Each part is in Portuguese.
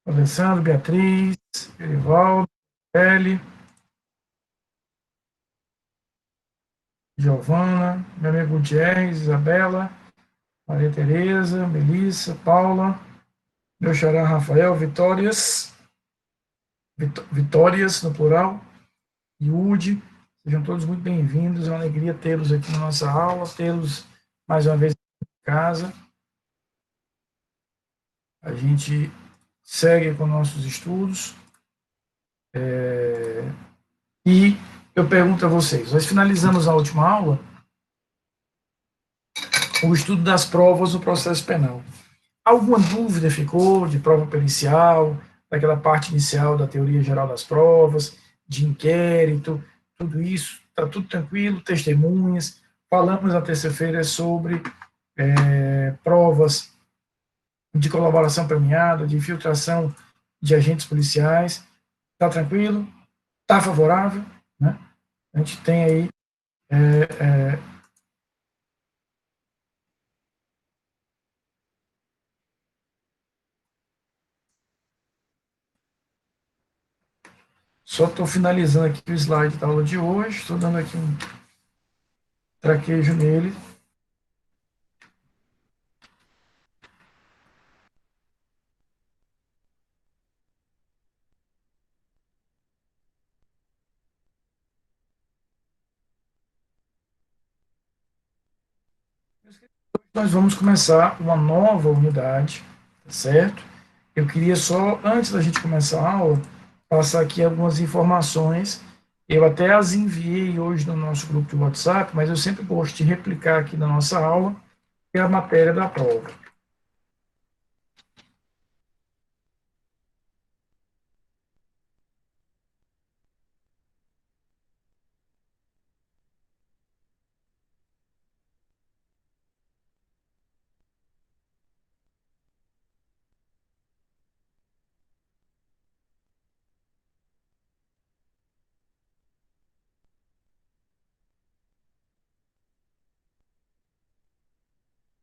Alessandro, Beatriz, Erivaldo, Eli, Giovana, meu amigo Gutierrez, Isabela, Maria Tereza, Melissa, Paula, meu xará Rafael, Vitórias no plural, Yudi, sejam todos muito bem-vindos, é uma alegria tê-los aqui na nossa aula, tê-los mais uma vez em casa. A gente segue com nossos estudos. E eu pergunto a vocês, nós finalizamos a última aula o estudo das provas do processo penal. Alguma dúvida ficou de prova pericial, daquela parte inicial da teoria geral das provas, de inquérito, tudo isso, está tudo tranquilo, testemunhas. Falamos na terça-feira sobre provas de colaboração premiada, de infiltração de agentes policiais. Está tranquilo? Está favorável? Né? A gente tem aí só estou finalizando aqui o slide da aula de hoje, estou dando aqui um traquejo nele. Nós vamos começar uma nova unidade, tá certo? Eu queria só, antes da gente começar a aula, passar aqui algumas informações. Eu até as enviei hoje no nosso grupo de WhatsApp, mas eu sempre gosto de replicar aqui na nossa aula, que é a matéria da prova.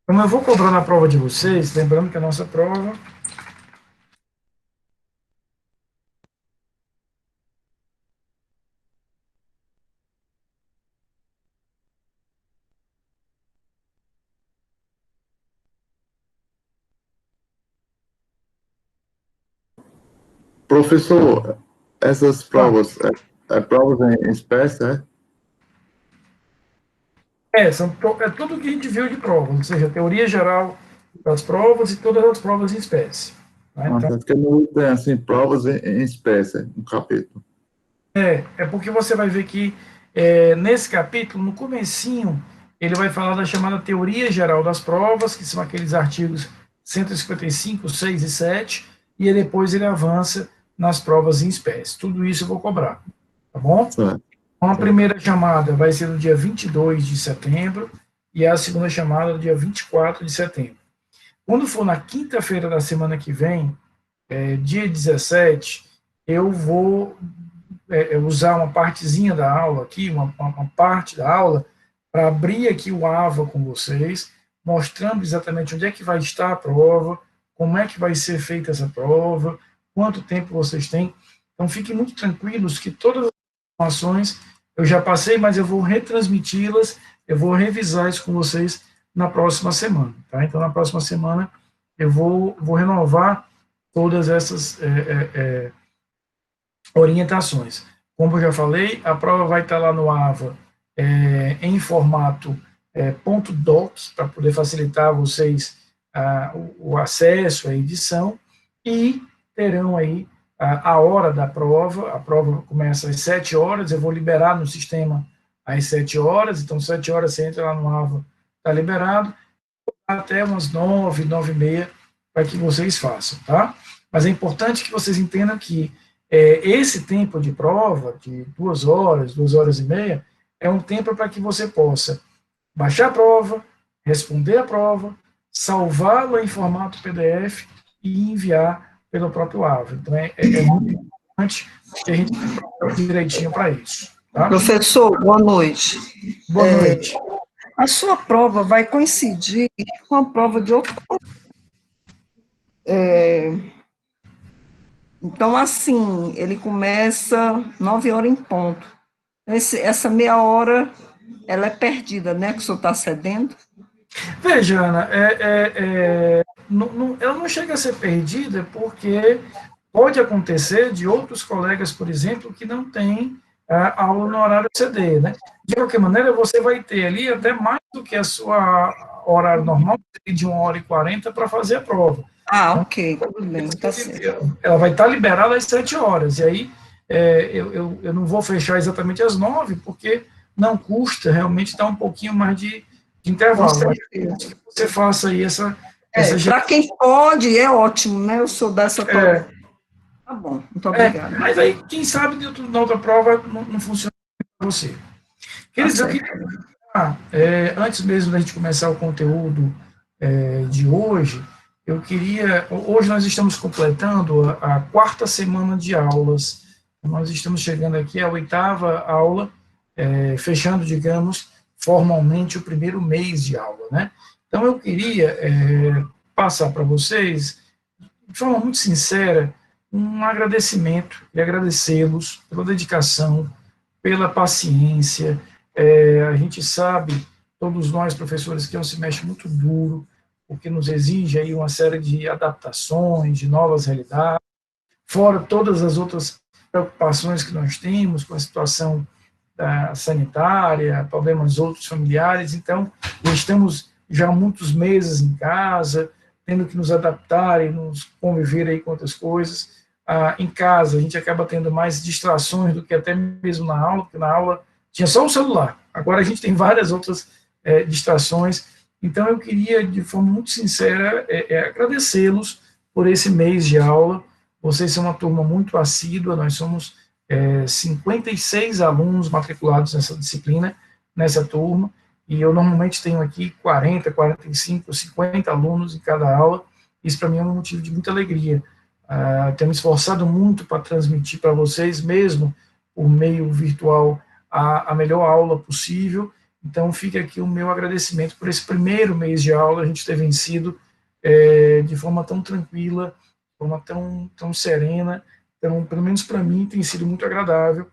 Então, eu vou cobrar na prova de vocês, lembrando que a nossa prova Professor, essas provas, provas em espécie, né? é tudo que a gente viu de prova, ou seja, a teoria geral das provas e todas as provas em espécie. Né? Então, Porque não tem, assim, provas em espécie, no capítulo. é porque você vai ver que nesse capítulo, no comecinho, ele vai falar da chamada teoria geral das provas, que são aqueles artigos 155, 6 e 7, e aí depois ele avança nas provas em espécie. Tudo isso eu vou cobrar, tá bom? Certo. Então, a primeira chamada vai ser no dia 22 de setembro e a segunda chamada no dia 24 de setembro. Quando for na quinta-feira da semana que vem, dia 17, eu vou usar uma partezinha da aula aqui, uma parte da aula, para abrir aqui o AVA com vocês, mostrando exatamente onde é que vai estar a prova, como é que vai ser feita essa prova, quanto tempo vocês têm. Então, fiquem muito tranquilos que todas as informações eu já passei, mas eu vou retransmiti-las, eu vou revisar isso com vocês na próxima semana. Tá? Então, na próxima semana, eu vou renovar todas essas orientações. Como eu já falei, a prova vai estar lá no AVA em formato .doc, para poder facilitar vocês o acesso, a edição, e terão aí a hora da prova. A prova começa às 7 horas, eu vou liberar no sistema às 7 horas, então 7 horas você entra lá no AVA, está liberado, até umas 9, 9 e meia, para que vocês façam, tá? Mas é importante que vocês entendam que esse tempo de prova, de 2 horas e meia, é um tempo para que você possa baixar a prova, responder a prova, salvá-la em formato PDF e enviar pelo próprio AVA. Então, é muito importante que a gente prepare direitinho para isso. Tá? Professor, boa noite. Boa noite. A sua prova vai coincidir com a prova de outro. Então, assim, ele começa 9 horas em ponto. Essa meia hora, ela é perdida, né, que o senhor está cedendo? Veja, Ana, ela não chega a ser perdida porque pode acontecer de outros colegas, por exemplo, que não têm aula no horário CD, né? De qualquer maneira, você vai ter ali até mais do que a sua horário normal, de 1 hora e 40 para fazer a prova. Ah, Então, ok, tudo bem, tá certo. ela vai estar liberada às 7 horas, e aí eu não vou fechar exatamente às 9, porque não custa realmente dar um pouquinho mais de Com intervalo, mas certeza. que você faça aí essa Para quem pode, é ótimo, né? Eu sou dessa é, Tá bom, muito obrigada. mas aí, quem sabe, na outra prova não funciona para você. Tá Queridos, eu certo. queria, antes mesmo da gente começar o conteúdo de hoje, hoje nós estamos completando a quarta semana de aulas, nós estamos chegando aqui à oitava aula, fechando, digamos, formalmente o primeiro mês de aula, né? Então, eu queria passar para vocês, de forma muito sincera, um agradecimento, e agradecê-los pela dedicação, pela paciência. A gente sabe, todos nós professores, que é um semestre muito duro, o que nos exige aí uma série de adaptações, de novas realidades, fora todas as outras preocupações que nós temos com a situação sanitária, problemas outros familiares. Então, estamos já há muitos meses em casa, tendo que nos adaptar e nos conviver aí com outras coisas. Em casa, a gente acaba tendo mais distrações do que até mesmo na aula, porque na aula tinha só o celular. Agora a gente tem várias outras distrações. Então, eu queria, de forma muito sincera, agradecê-los por esse mês de aula. Vocês são uma turma muito assídua, nós somos 56 alunos matriculados nessa disciplina, nessa turma, e eu normalmente tenho aqui 40, 45, 50 alunos em cada aula. Isso para mim é um motivo de muita alegria. Tenho me esforçado muito para transmitir para vocês, mesmo por meio virtual, a melhor aula possível. Então, fica aqui o meu agradecimento por esse primeiro mês de aula, a gente ter vencido de forma tão tranquila, de forma tão serena. Então, pelo menos para mim, tem sido muito agradável,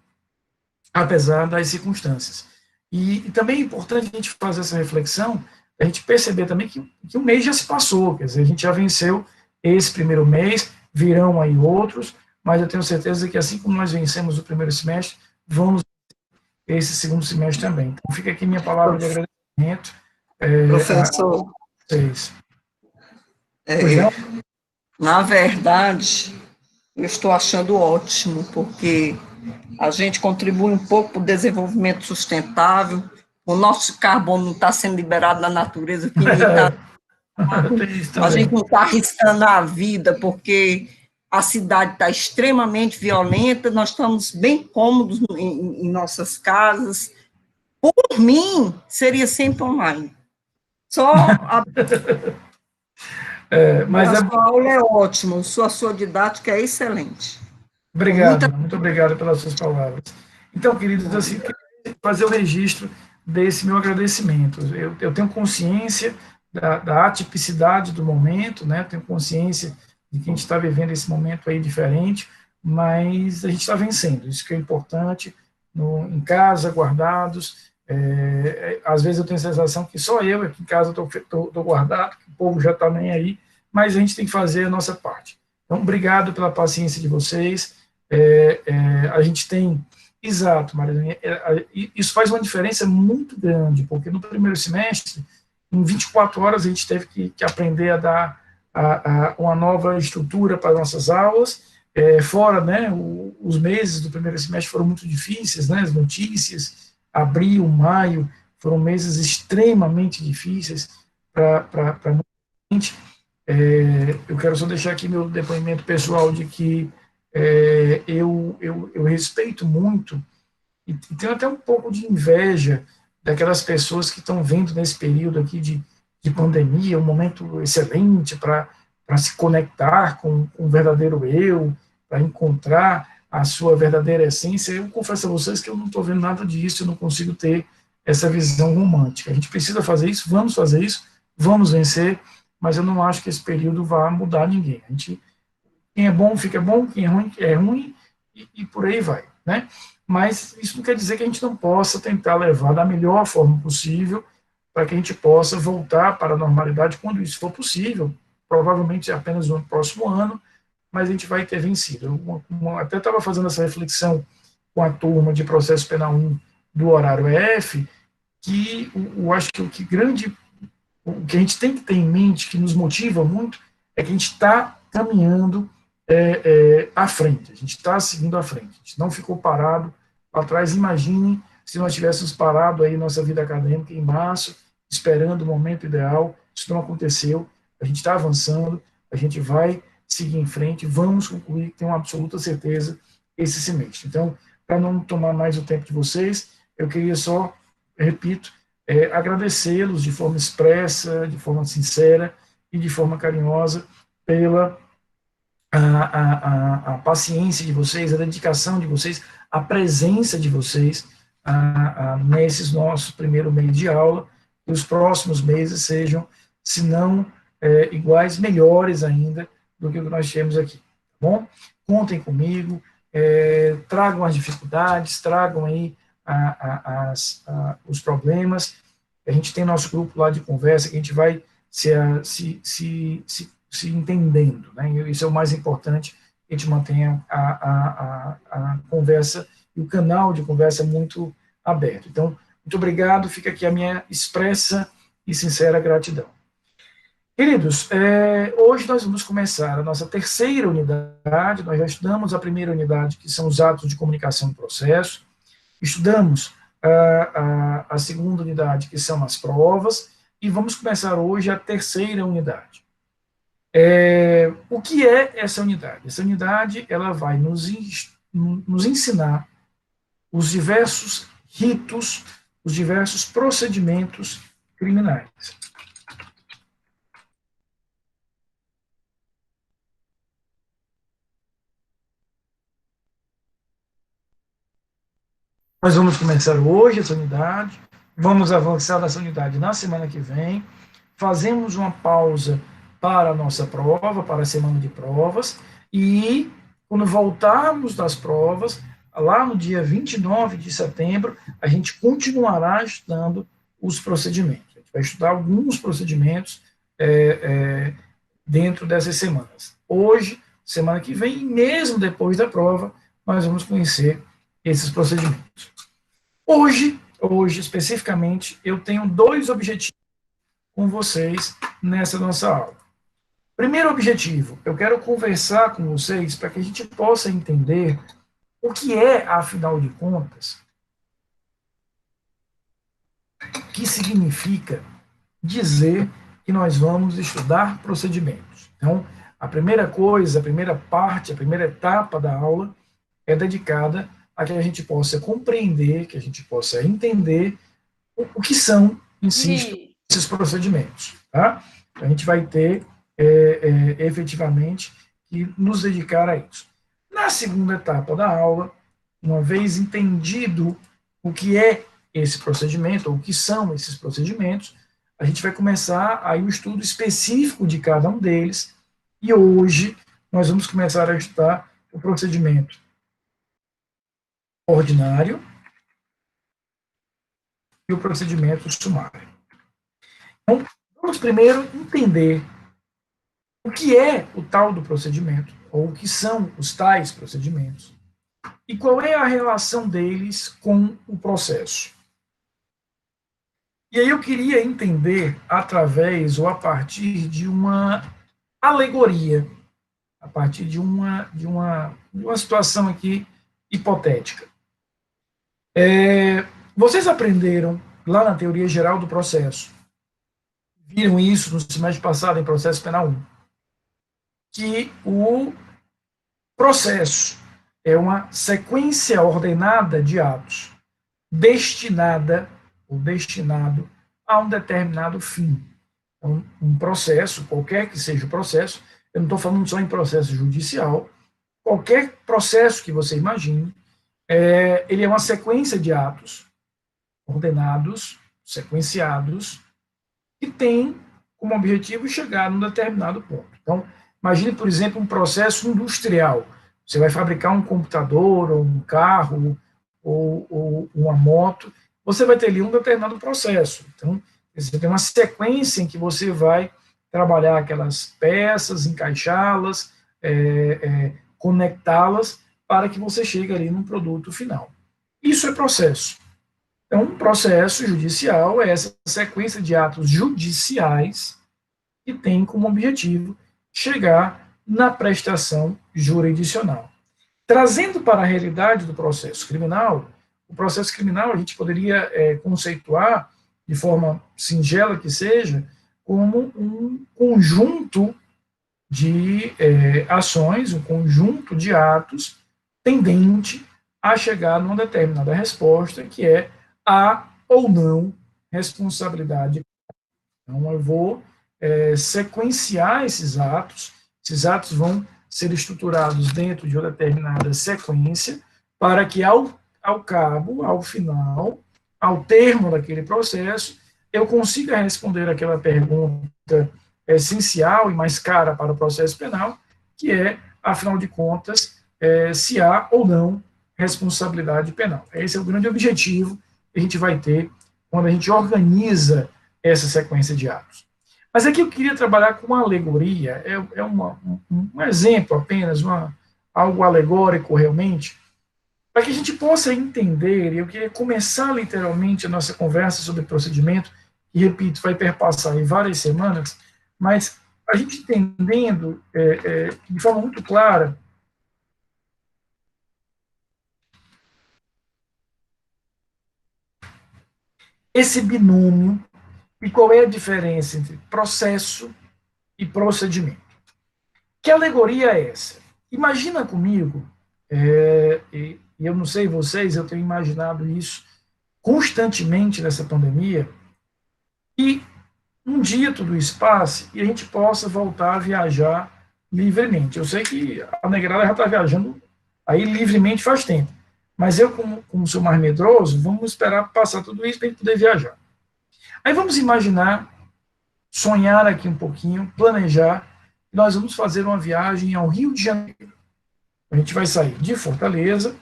apesar das circunstâncias. E também é importante a gente fazer essa reflexão, a gente perceber também que o mês já se passou, quer dizer, a gente já venceu esse primeiro mês, virão aí outros, mas eu tenho certeza que assim como nós vencemos o primeiro semestre, vamos esse segundo semestre também. Então, fica aqui minha palavra de agradecimento a Professor, vocês. Pois é, não? na verdade, eu estou achando ótimo, porque a gente contribui um pouco para o desenvolvimento sustentável, o nosso carbono não está sendo liberado na natureza finita, Tem isso a gente também. não está arriscando a vida, porque a cidade está extremamente violenta, nós estamos bem cômodos em nossas casas. Por mim, seria sempre online. Só Mas a sua aula é ótima, sua didática é excelente. Com obrigado, muita. muito obrigado pelas suas palavras. Então, queridos, assim, queria fazer o registro desse meu agradecimento. Eu tenho consciência da atipicidade do momento, né? Tenho consciência de que a gente está vivendo esse momento aí diferente, mas a gente está vencendo. Isso que é importante. Em casa, guardados. Às vezes eu tenho a sensação que só eu aqui em casa estou guardado, que o povo já está nem aí, mas a gente tem que fazer a nossa parte. Então, obrigado pela paciência de vocês. A gente tem, exato, Marilene, isso faz uma diferença muito grande, porque no primeiro semestre, em 24 horas, a gente teve que aprender a dar uma nova estrutura para as nossas aulas, fora, né, os meses do primeiro semestre foram muito difíceis, né, as notícias, abril, maio, foram meses extremamente difíceis para muita gente. Eu quero só deixar aqui meu depoimento pessoal de que eu respeito muito e tenho até um pouco de inveja daquelas pessoas que estão vendo nesse período aqui de pandemia, um momento excelente para se conectar com o verdadeiro eu, para encontrar a sua verdadeira essência. Eu confesso a vocês que eu não estou vendo nada disso, eu não consigo ter essa visão romântica. A gente precisa fazer isso, vamos vencer, mas eu não acho que esse período vá mudar ninguém. A gente Quem é bom, quem é ruim, e por aí vai, né? Mas isso não quer dizer que a gente não possa tentar levar da melhor forma possível para que a gente possa voltar para a normalidade quando isso for possível, provavelmente apenas no próximo ano, mas a gente vai ter vencido. Eu até estava fazendo essa reflexão com a turma de processo penal 1 do horário EF, que eu acho que o que a gente tem que ter em mente, que nos motiva muito, é que a gente está caminhando à frente, a gente está seguindo à frente, a gente não ficou parado lá atrás. Imaginem se nós tivéssemos parado aí nossa vida acadêmica em março, esperando o momento ideal, isso não aconteceu, a gente está avançando, a gente vai seguir em frente, vamos concluir, tenho uma absoluta certeza, esse semestre. Então, para não tomar mais o tempo de vocês, eu queria só, repito, agradecê-los de forma expressa, de forma sincera e de forma carinhosa pela a paciência de vocês, a dedicação de vocês, a presença de vocês nesses nossos primeiro mês de aula, que os próximos meses sejam, se não iguais, melhores ainda do que o que nós temos aqui, tá bom? Contem comigo, tragam as dificuldades, tragam aí os problemas. A gente tem nosso grupo lá de conversa, que a gente vai se entendendo, né? Isso é o mais importante, que a gente mantenha a conversa e o canal de conversa muito aberto. Então, muito obrigado, fica aqui a minha expressa e sincera gratidão. Queridos, hoje nós vamos começar a nossa terceira unidade. Nós já estudamos a primeira unidade, que são os atos de comunicação do processo, estudamos a segunda unidade, que são as provas, e vamos começar hoje a terceira unidade. O que é essa unidade? Essa unidade ela vai nos ensinar os diversos ritos, os diversos procedimentos criminais. Nós vamos começar hoje essa unidade, vamos avançar nessa unidade na semana que vem, fazemos uma pausa para a nossa prova, para a semana de provas, e quando voltarmos das provas, lá no dia 29 de setembro, a gente continuará estudando os procedimentos. A gente vai estudar alguns procedimentos dentro dessas semanas. Hoje, semana que vem, e mesmo depois da prova, nós vamos conhecer esses procedimentos. Hoje, especificamente, eu tenho 2 objetivos com vocês nessa nossa aula. Primeiro objetivo, eu quero conversar com vocês para que a gente possa entender o que é, afinal de contas, que significa dizer que nós vamos estudar procedimentos. Então, a primeira coisa, a primeira parte, a primeira etapa da aula é dedicada a que a gente possa compreender, que a gente possa entender o que são, insisto, esses procedimentos. Tá? A gente vai ter, efetivamente, que nos dedicar a isso. Na segunda etapa da aula, uma vez entendido o que é esse procedimento, ou o que são esses procedimentos, a gente vai começar aí o estudo específico de cada um deles, e hoje nós vamos começar a estudar o procedimento ordinário e o procedimento sumário. Então, vamos primeiro entender o que é o tal do procedimento, ou o que são os tais procedimentos, e qual é a relação deles com o processo. E aí eu queria entender através ou a partir de uma alegoria, a partir de uma situação aqui hipotética. Vocês aprenderam lá na teoria geral do processo, viram isso no semestre passado em processo penal 1, que o processo é uma sequência ordenada de atos destinada ou destinado a um determinado fim. Então, um processo, qualquer que seja o processo, eu não estou falando só em processo judicial, qualquer processo que você imagine, ele é uma sequência de atos ordenados, sequenciados, que tem como objetivo chegar num determinado ponto. Então, Imagine, por exemplo, um processo industrial. Você vai fabricar um computador, ou um carro, ou uma moto, você vai ter ali um determinado processo. Então, você tem uma sequência em que você vai trabalhar aquelas peças, encaixá-las, conectá-las, para que você chegue ali num produto final. Isso é processo. Então, um processo judicial é essa sequência de atos judiciais que tem como objetivo chegar na prestação jurisdicional. Trazendo para a realidade do processo criminal, o processo criminal a gente poderia conceituar, de forma singela que seja, como um conjunto de ações, um conjunto de atos tendente a chegar numa determinada resposta, que é a ou não responsabilidade. Então, eu vou sequenciar esses atos vão ser estruturados dentro de uma determinada sequência, para que ao cabo, ao final, ao termo daquele processo, eu consiga responder aquela pergunta essencial e mais cara para o processo penal, que é, afinal de contas, se há ou não responsabilidade penal. Esse é o grande objetivo que a gente vai ter quando a gente organiza essa sequência de atos. Mas aqui eu queria trabalhar com uma alegoria, um exemplo apenas, algo alegórico realmente, para que a gente possa entender, e eu queria começar literalmente a nossa conversa sobre procedimento, e repito, vai perpassar em várias semanas, mas a gente entendendo de forma muito clara esse binômio e qual é a diferença entre processo e procedimento. Que alegoria é essa? Imagina comigo, e eu não sei vocês, eu tenho imaginado isso constantemente nessa pandemia, e um dia tudo isso passe e a gente possa voltar a viajar livremente. Eu sei que a negrada já está viajando aí livremente faz tempo, mas eu, como sou mais medroso, vamos esperar passar tudo isso para a gente poder viajar. Aí vamos imaginar, sonhar aqui um pouquinho, planejar, que nós vamos fazer uma viagem ao Rio de Janeiro. A gente vai sair de Fortaleza,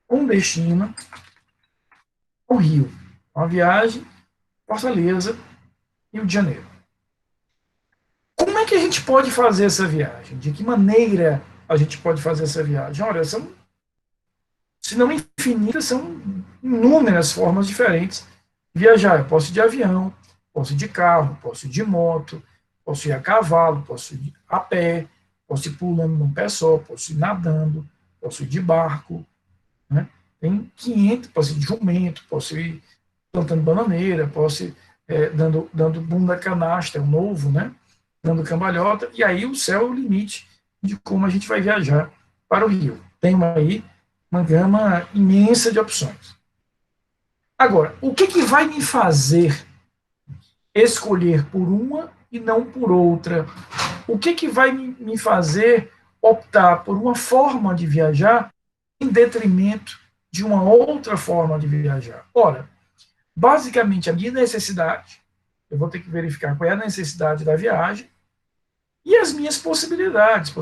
com destino ao Rio. Uma viagem, Fortaleza, Rio de Janeiro. Como é que a gente pode fazer essa viagem? De que maneira a gente pode fazer essa viagem? Olha, se não infinitas, são inúmeras formas diferentes de viajar. Eu posso ir de avião, posso ir de carro, posso ir de moto, posso ir a cavalo, posso ir a pé, posso ir pulando num pé só, posso ir nadando, posso ir de barco, né? Tem 500, posso ir de jumento, posso ir plantando bananeira, posso ir dando bunda canastra, o novo, né? Dando cambalhota, e aí o céu é o limite de como a gente vai viajar para o Rio. Tem aí uma gama imensa de opções. Agora, o que vai me fazer escolher por uma e não por outra? O que vai me fazer optar por uma forma de viajar em detrimento de uma outra forma de viajar? Ora, basicamente, a minha necessidade, eu vou ter que verificar qual é a necessidade da viagem, e as minhas possibilidades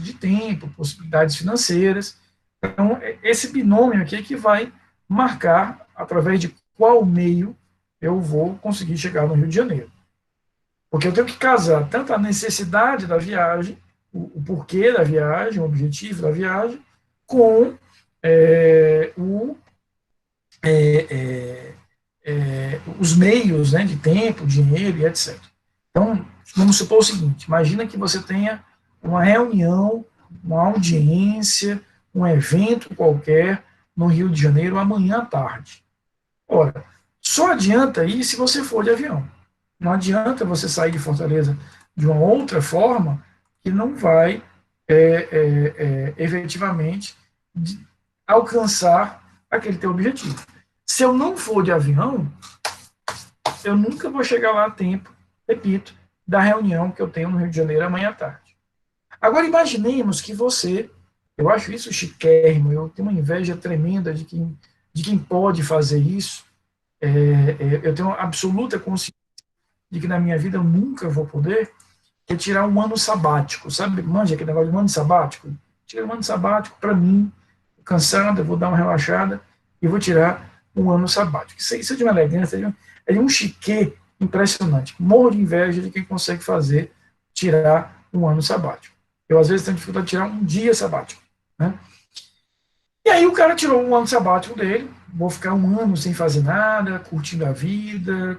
de tempo, possibilidades financeiras. Então, esse binômio aqui é que vai marcar através de qual meio eu vou conseguir chegar no Rio de Janeiro. Porque eu tenho que casar tanto a necessidade da viagem, o porquê da viagem, o objetivo da viagem, com os meios, né, de tempo, dinheiro e etc. Então, vamos supor o seguinte, imagina que você tenha uma reunião, uma audiência, um evento qualquer no Rio de Janeiro amanhã à tarde. Ora, só adianta ir se você for de avião. Não adianta você sair de Fortaleza de uma outra forma que não vai efetivamente alcançar aquele teu objetivo. Se eu não for de avião, eu nunca vou chegar lá a tempo, repito, da reunião que eu tenho no Rio de Janeiro amanhã à tarde. Agora, imaginemos que você, eu acho isso chiquérrimo, eu tenho uma inveja tremenda de quem pode fazer isso, eu tenho absoluta consciência de que na minha vida eu nunca vou poder, é tirar um ano sabático, sabe? Manja aquele negócio de um ano sabático? Tira um ano sabático para mim, cansado, eu vou dar uma relaxada e vou tirar um ano sabático. Isso é de uma elegância, é de um chiquê impressionante. Morro de inveja de quem consegue fazer, tirar um ano sabático. Eu, às vezes, tenho dificuldade de tirar um dia sabático, né? E aí o cara tirou um ano sabático dele, vou ficar um ano sem fazer nada, curtindo a vida,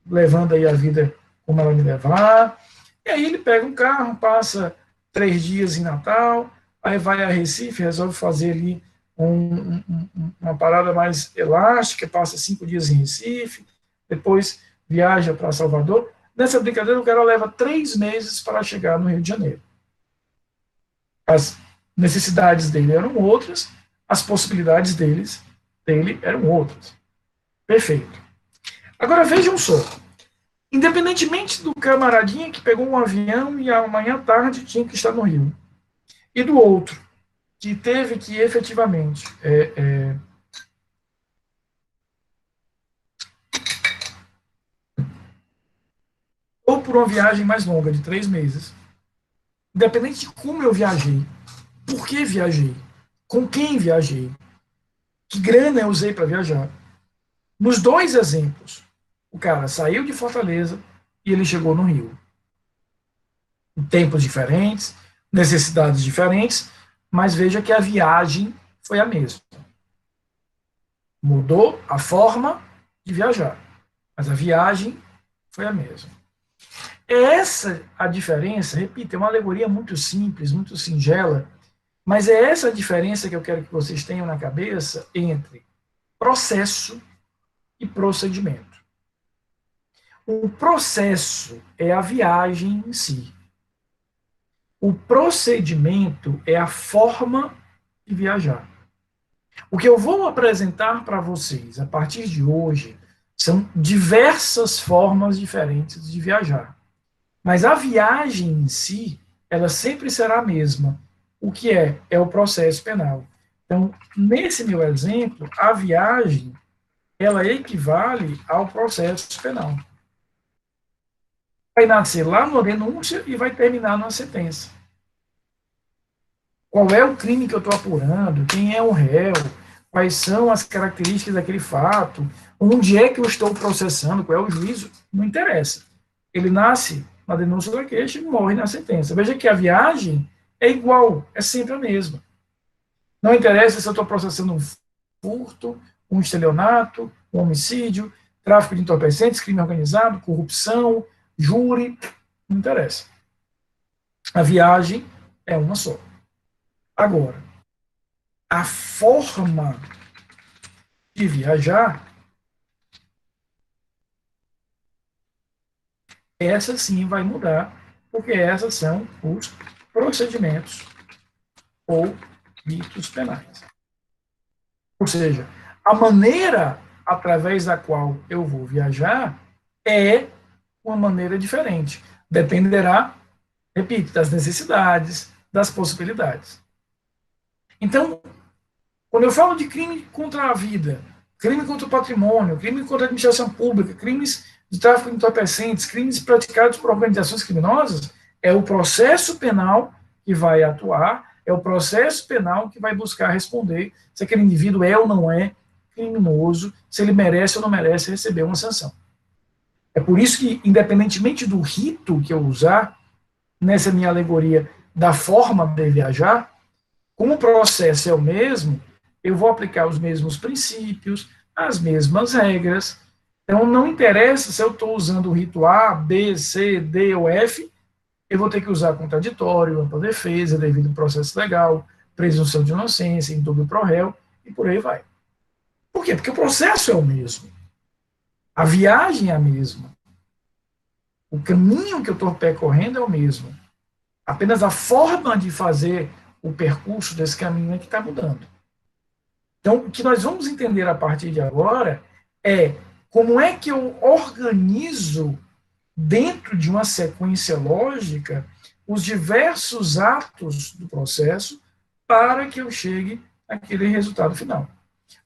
levando aí a vida como ela me levar. E aí ele pega um carro, passa 3 dias em Natal, aí vai a Recife, resolve fazer ali uma parada mais elástica, passa 5 dias em Recife, depois viaja para Salvador. Nessa brincadeira, o cara leva 3 meses para chegar no Rio de Janeiro. As necessidades dele eram outras, as possibilidades dele eram outras. Perfeito. Agora vejam só, independentemente do camaradinha que pegou um avião e amanhã à tarde tinha que estar no Rio, e do outro, que teve que efetivamente ou por uma viagem mais longa, de 3 meses, independente de como eu viajei, por que viajei, com quem viajei, que grana eu usei para viajar. Nos 2 exemplos, o cara saiu de Fortaleza e ele chegou no Rio. Em tempos diferentes, necessidades diferentes, mas veja que a viagem foi a mesma. Mudou a forma de viajar, mas a viagem foi a mesma. Essa a diferença, repito, é uma alegoria muito simples, muito singela, mas é essa a diferença que eu quero que vocês tenham na cabeça entre processo e procedimento. O processo é a viagem em si. O procedimento é a forma de viajar. O que eu vou apresentar para vocês a partir de hoje são diversas formas diferentes de viajar. Mas a viagem em si, ela sempre será a mesma. O que é o processo penal. Então, nesse meu exemplo, a viagem, ela equivale ao processo penal. Vai nascer lá na denúncia e vai terminar na sentença. Qual é o crime que eu estou apurando? Quem é o réu? Quais são as características daquele fato? Onde é que eu estou processando? Qual é o juízo? Não interessa. Ele nasce na denúncia da queixa e morre na sentença. Veja que a viagem é igual, é sempre a mesma. Não interessa se eu estou processando um furto, um estelionato, um homicídio, tráfico de entorpecentes, crime organizado, corrupção, júri, não interessa. A viagem é uma só. Agora, a forma de viajar, essa sim vai mudar, porque essas são os procedimentos ou ritos penais. Ou seja, a maneira através da qual eu vou viajar é uma maneira diferente. Dependerá, repito, das necessidades, das possibilidades. Então, quando eu falo de crime contra a vida, crime contra o patrimônio, crime contra a administração pública, crimes de tráfico de entorpecentes, crimes praticados por organizações criminosas, é o processo penal que vai atuar, é o processo penal que vai buscar responder se aquele indivíduo é ou não é criminoso, se ele merece ou não merece receber uma sanção. É por isso que, independentemente do rito que eu usar, nessa minha alegoria da forma de viajar, como o processo é o mesmo, eu vou aplicar os mesmos princípios, as mesmas regras. Então, não interessa se eu estou usando o rito A, B, C, D ou F, eu vou ter que usar contraditório, ampla defesa, devido processo legal, presunção de inocência, indúbio pro réu, e por aí vai. Por quê? Porque o processo é o mesmo. A viagem é a mesma. O caminho que eu estou percorrendo é o mesmo. Apenas a forma de fazer o percurso desse caminho é que está mudando. Então, o que nós vamos entender a partir de agora é como é que eu organizo, dentro de uma sequência lógica, os diversos atos do processo para que eu chegue àquele resultado final.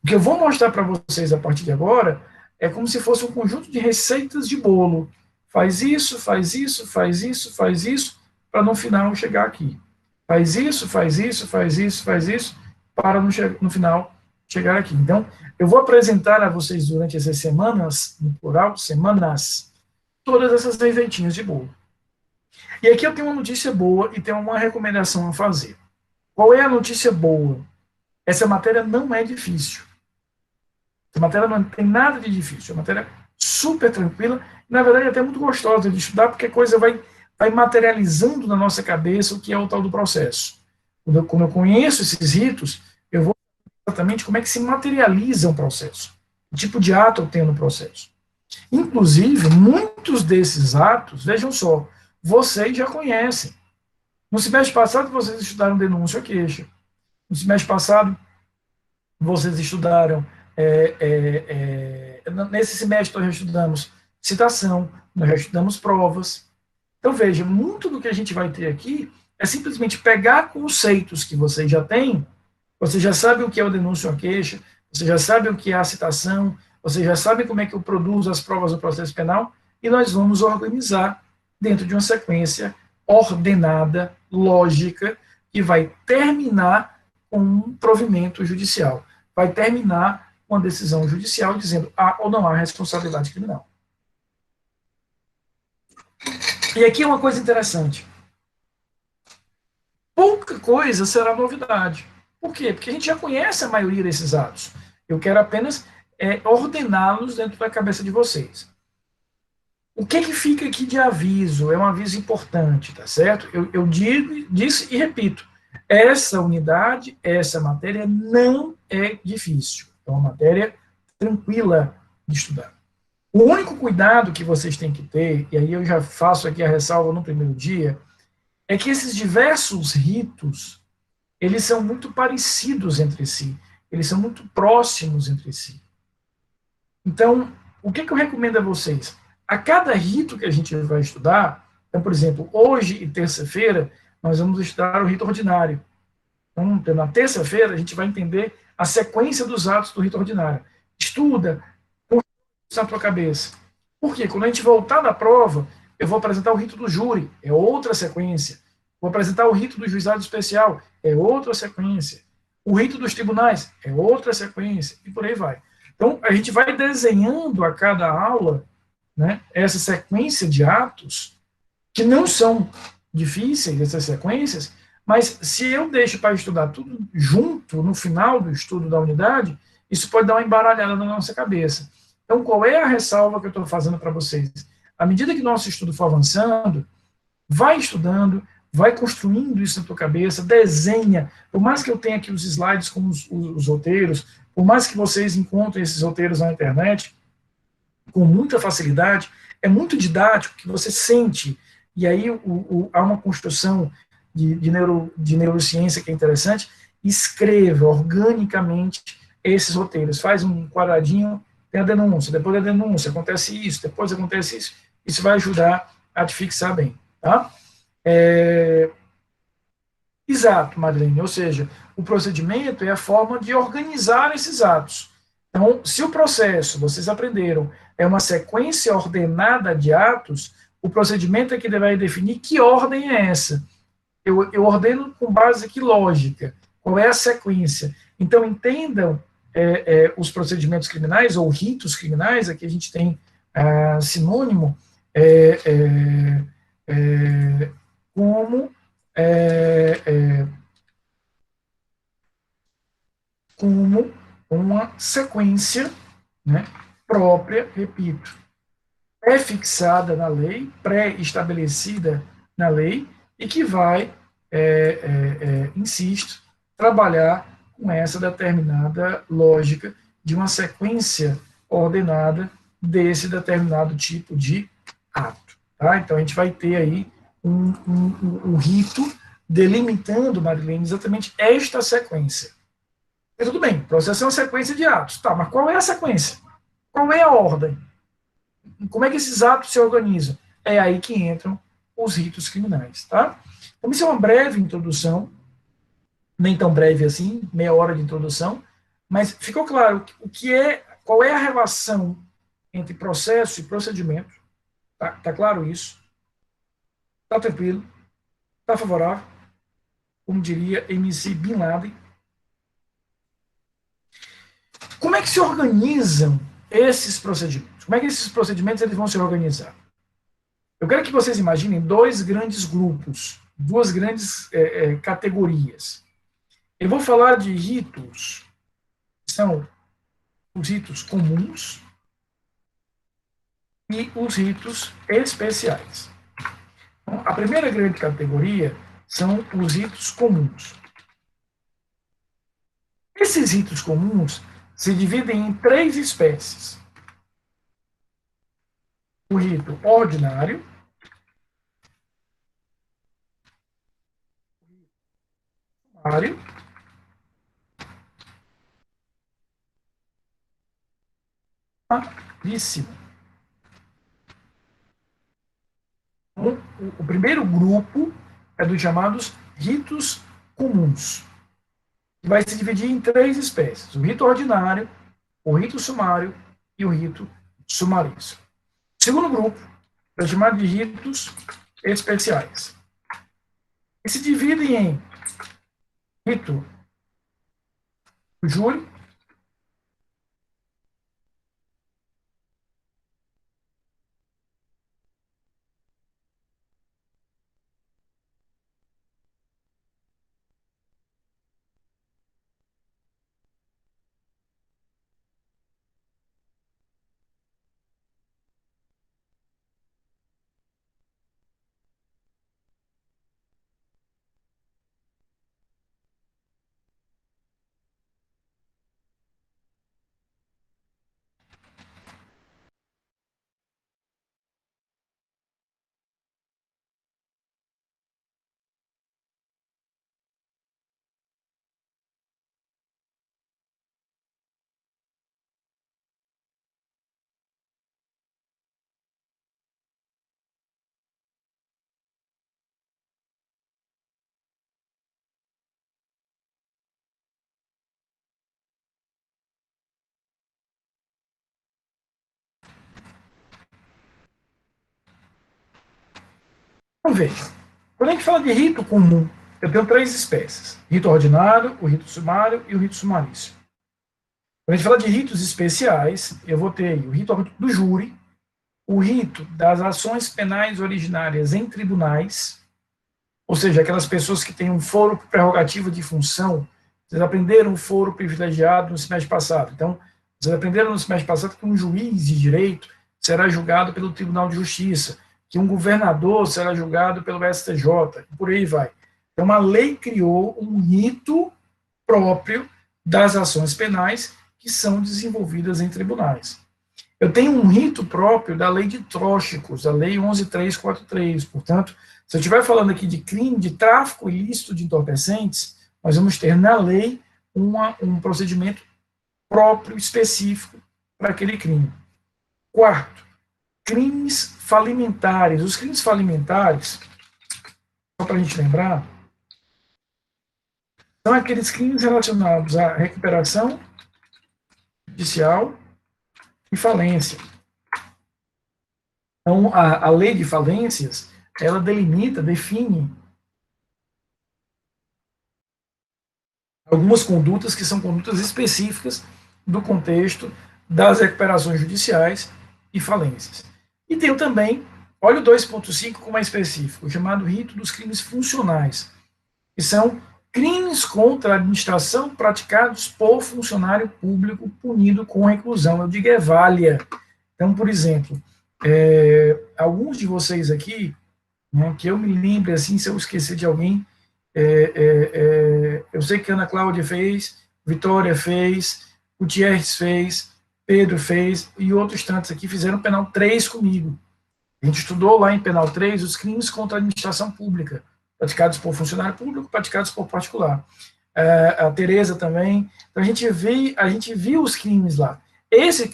O que eu vou mostrar para vocês a partir de agora é como se fosse um conjunto de receitas de bolo. faz isso, faz isso, faz isso, faz isso, para no final chegar aqui. Faz isso, faz isso, faz isso, faz isso, para no final chegar aqui. Então, eu vou apresentar a vocês durante essas semanas, no plural, semanas, todas essas receitinhas de bolo. E aqui eu tenho uma notícia boa e tenho uma recomendação a fazer. Qual é a notícia boa? Essa matéria não é difícil. Essa matéria não tem nada de difícil. É uma matéria super tranquila, e, na verdade, até muito gostosa de estudar, porque a coisa vai materializando na nossa cabeça o que é o tal do processo. Quando eu conheço esses ritos, eu vou exatamente como é que se materializa um processo. Que tipo de ato eu tenho no processo. Inclusive, muitos desses atos, vejam só, vocês já conhecem. No semestre passado, vocês estudaram denúncia ou queixa. No semestre passado, vocês estudaram, nesse semestre nós já estudamos citação, nós já estudamos provas. Então, veja, muito do que a gente vai ter aqui é simplesmente pegar conceitos que vocês já têm, você já sabe o que é o denúncia ou queixa, você já sabe o que é a citação, você já sabe como é que eu produzo as provas do processo penal, e nós vamos organizar dentro de uma sequência ordenada, lógica, que vai terminar com um provimento judicial. Vai terminar com uma decisão judicial dizendo há ou não há responsabilidade criminal. E aqui é uma coisa interessante. Pouca coisa será novidade. Por quê? Porque a gente já conhece a maioria desses atos. Eu quero apenas ordená-los dentro da cabeça de vocês. O que fica aqui de aviso? É um aviso importante, tá certo? Eu disse e repito, essa unidade, essa matéria não é difícil. É uma matéria tranquila de estudar. O único cuidado que vocês têm que ter, e aí eu já faço aqui a ressalva no primeiro dia, é que esses diversos ritos, eles são muito parecidos entre si, eles são muito próximos entre si. Então, o que eu recomendo a vocês? A cada rito que a gente vai estudar, então, por exemplo, hoje e terça-feira, nós vamos estudar o rito ordinário. Então, na terça-feira, a gente vai entender a sequência dos atos do rito ordinário. Estuda, na tua cabeça. Por quê? Quando a gente voltar da prova, eu vou apresentar o rito do júri, é outra sequência. Vou apresentar o rito do juizado especial, é outra sequência. O rito dos tribunais, é outra sequência, e por aí vai. Então, a gente vai desenhando a cada aula, né, essa sequência de atos, que não são difíceis, essas sequências, mas se eu deixo para estudar tudo junto, no final do estudo da unidade, isso pode dar uma embaralhada na nossa cabeça. Então, qual é a ressalva que eu estou fazendo para vocês? À medida que nosso estudo for avançando, vai estudando, vai construindo isso na tua cabeça, desenha. Por mais que eu tenha aqui os slides com os roteiros, por mais que vocês encontrem esses roteiros na internet, com muita facilidade, é muito didático, que você sente, e aí há uma construção de neurociência que é interessante, escreva organicamente esses roteiros, faz um quadradinho, tem a denúncia, depois da denúncia acontece isso, depois acontece isso, isso vai ajudar a te fixar bem, tá? Exato, Madeleine, ou seja, o procedimento é a forma de organizar esses atos. Então, se o processo, vocês aprenderam, é uma sequência ordenada de atos, o procedimento é que vai definir que ordem é essa. Eu ordeno com base que lógica, qual é a sequência. Então, entendam os procedimentos criminais, ou ritos criminais, aqui a gente tem sinônimo, como uma sequência, né, própria, repito, pré-fixada na lei, pré-estabelecida na lei, e que vai, insisto, trabalhar com essa determinada lógica de uma sequência ordenada desse determinado tipo de ato. Tá? Então, a gente vai ter aí um rito delimitando, Marilene, exatamente esta sequência. E tudo bem, processo é uma sequência de atos. Tá, mas qual é a sequência? Qual é a ordem? Como é que esses atos se organizam? É aí que entram os ritos criminais. Tá? Então, isso é uma breve introdução, nem tão breve assim, meia hora de introdução, mas ficou claro qual é a relação entre processo e procedimento, Tá claro isso? Tá tranquilo? Tá favorável? Como diria MC Bin Laden. Como é que se organizam esses procedimentos? Como é que esses procedimentos eles vão se organizar? Eu quero que vocês imaginem dois grandes grupos, duas grandes categorias. Eu vou falar de ritos, que são os ritos comuns e os ritos especiais. Então, a primeira grande categoria são os ritos comuns. Esses ritos comuns se dividem em três espécies. O rito ordinário, sumário sumaríssimo. O primeiro grupo é dos chamados ritos comuns, que vai se dividir em três espécies: o rito ordinário, o rito sumário e o rito sumaríssimo. O segundo grupo é chamado de ritos especiais, que se dividem em rito do júri, então veja, quando a gente fala de rito comum, eu tenho três espécies: rito ordinário, o rito sumário e o rito sumaríssimo. Quando a gente fala de ritos especiais, eu vou ter o rito do júri, o rito das ações penais originárias em tribunais, ou seja, aquelas pessoas que têm um foro prerrogativo de função. Vocês aprenderam o foro privilegiado no semestre passado. Então, vocês aprenderam no semestre passado que um juiz de direito será julgado pelo Tribunal de Justiça, que um governador será julgado pelo STJ, e por aí vai. Então, uma lei criou um rito próprio das ações penais que são desenvolvidas em tribunais. Eu tenho um rito próprio da lei de tróxicos, a lei 11.343. Portanto, se eu estiver falando aqui de crime de tráfico ilícito de entorpecentes, nós vamos ter na lei um procedimento próprio, específico para aquele crime. Quarto, crimes falimentares. Os crimes falimentares, só para a gente lembrar, são aqueles crimes relacionados à recuperação judicial e falência. Então, a lei de falências, ela delimita, define algumas condutas que são condutas específicas do contexto das recuperações judiciais e falências. E tem também, olha o 2.5 como é específico, o chamado rito dos crimes funcionais, que são crimes contra a administração praticados por funcionário público punido com reclusão. Eu digo é vália. Então, por exemplo, alguns de vocês aqui, né, que eu me lembre, assim, se eu esquecer de alguém, eu sei que Ana Cláudia fez, Vitória fez, Gutierrez fez, Pedro fez, e outros tantos aqui fizeram penal 3 comigo. A gente estudou lá em penal 3 os crimes contra a administração pública, praticados por funcionário público, praticados por particular. A Tereza também. Então, a gente viu os crimes lá. Esse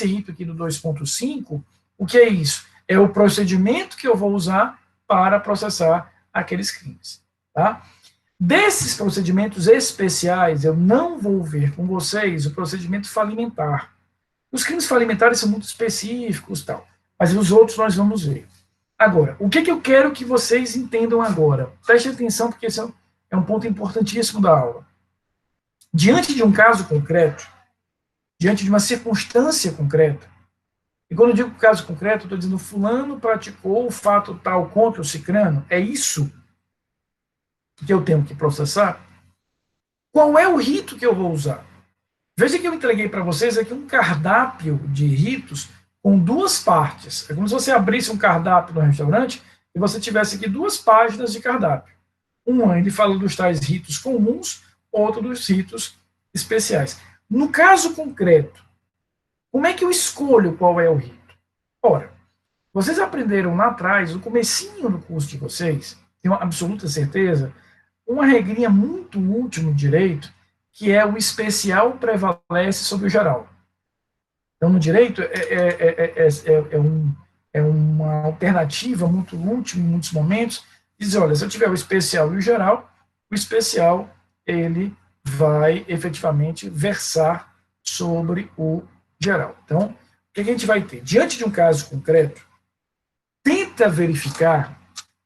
rito aqui do 2.5, o que é isso? É o procedimento que eu vou usar para processar aqueles crimes. Tá? Desses procedimentos especiais, eu não vou ver com vocês o procedimento falimentar. Os crimes falimentares são muito específicos, tal. Mas os outros nós vamos ver. Agora, o que eu quero que vocês entendam agora? Preste atenção, porque esse é um ponto importantíssimo da aula. Diante de um caso concreto, diante de uma circunstância concreta, e quando eu digo caso concreto, eu estou dizendo fulano praticou o fato tal contra o cicrano, é isso que eu tenho que processar? Qual é o rito que eu vou usar? Veja que eu entreguei para vocês aqui um cardápio de ritos com duas partes. É como se você abrisse um cardápio no restaurante e você tivesse aqui duas páginas de cardápio. Uma, ele fala dos tais ritos comuns, outro dos ritos especiais. No caso concreto, como é que eu escolho qual é o rito? Ora, vocês aprenderam lá atrás, no comecinho do curso de vocês, tenho absoluta certeza, uma regrinha muito útil no direito, que é o especial prevalece sobre o geral. Então, no direito, é uma alternativa muito útil em muitos momentos, dizer, olha, se eu tiver o especial e o geral, o especial, ele vai efetivamente versar sobre o geral. Então, o que a gente vai ter? Diante de um caso concreto, tenta verificar,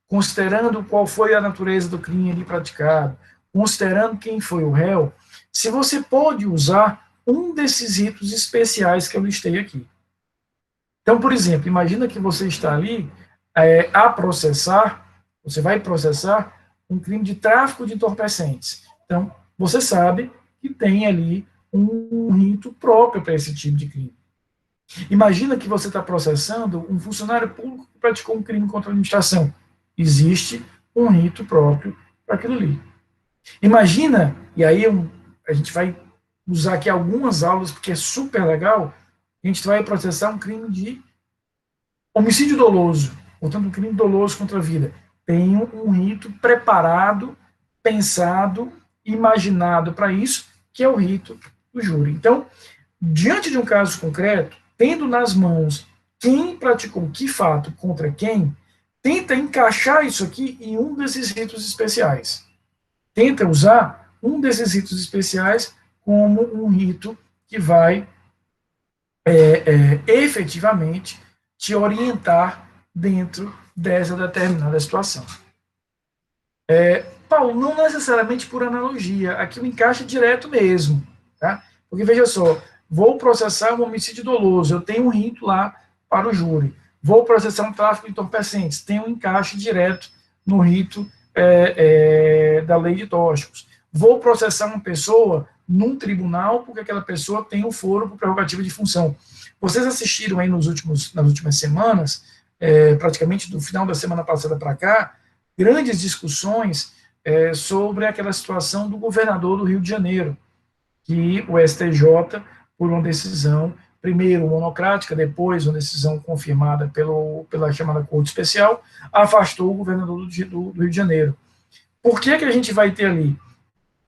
considerando qual foi a natureza do crime ali praticado, considerando quem foi o réu, se você pode usar um desses ritos especiais que eu listei aqui. Então, por exemplo, imagina que você está ali a processar, você vai processar um crime de tráfico de entorpecentes. Então, você sabe que tem ali um rito próprio para esse tipo de crime. Imagina que você está processando um funcionário público que praticou um crime contra a administração. Existe um rito próprio para aquilo ali. Imagina, e aí a gente vai usar aqui algumas aulas, porque é super legal, a gente vai processar um crime de homicídio doloso, portanto, um crime doloso contra a vida. Tem um rito preparado, pensado, imaginado para isso, que é o rito do júri. Então, diante de um caso concreto, tendo nas mãos quem praticou que fato contra quem, tenta encaixar isso aqui em um desses ritos especiais. Tenta usar um desses ritos especiais como um rito que vai efetivamente te orientar dentro dessa determinada situação. Paulo, não necessariamente por analogia, aqui o encaixe direto mesmo, tá? Porque veja só, vou processar um homicídio doloso, eu tenho um rito lá para o júri. Vou processar um tráfico de entorpecentes, tem um encaixe direto no rito da lei de tóxicos. Vou processar uma pessoa num tribunal porque aquela pessoa tem um foro por prerrogativa de função. Vocês assistiram aí nas últimas semanas, praticamente do final da semana passada para cá, grandes discussões sobre aquela situação do governador do Rio de Janeiro, que o STJ, por uma decisão, primeiro monocrática, depois uma decisão confirmada pela chamada Corte Especial, afastou o governador do Rio de Janeiro. Por que a gente vai ter ali?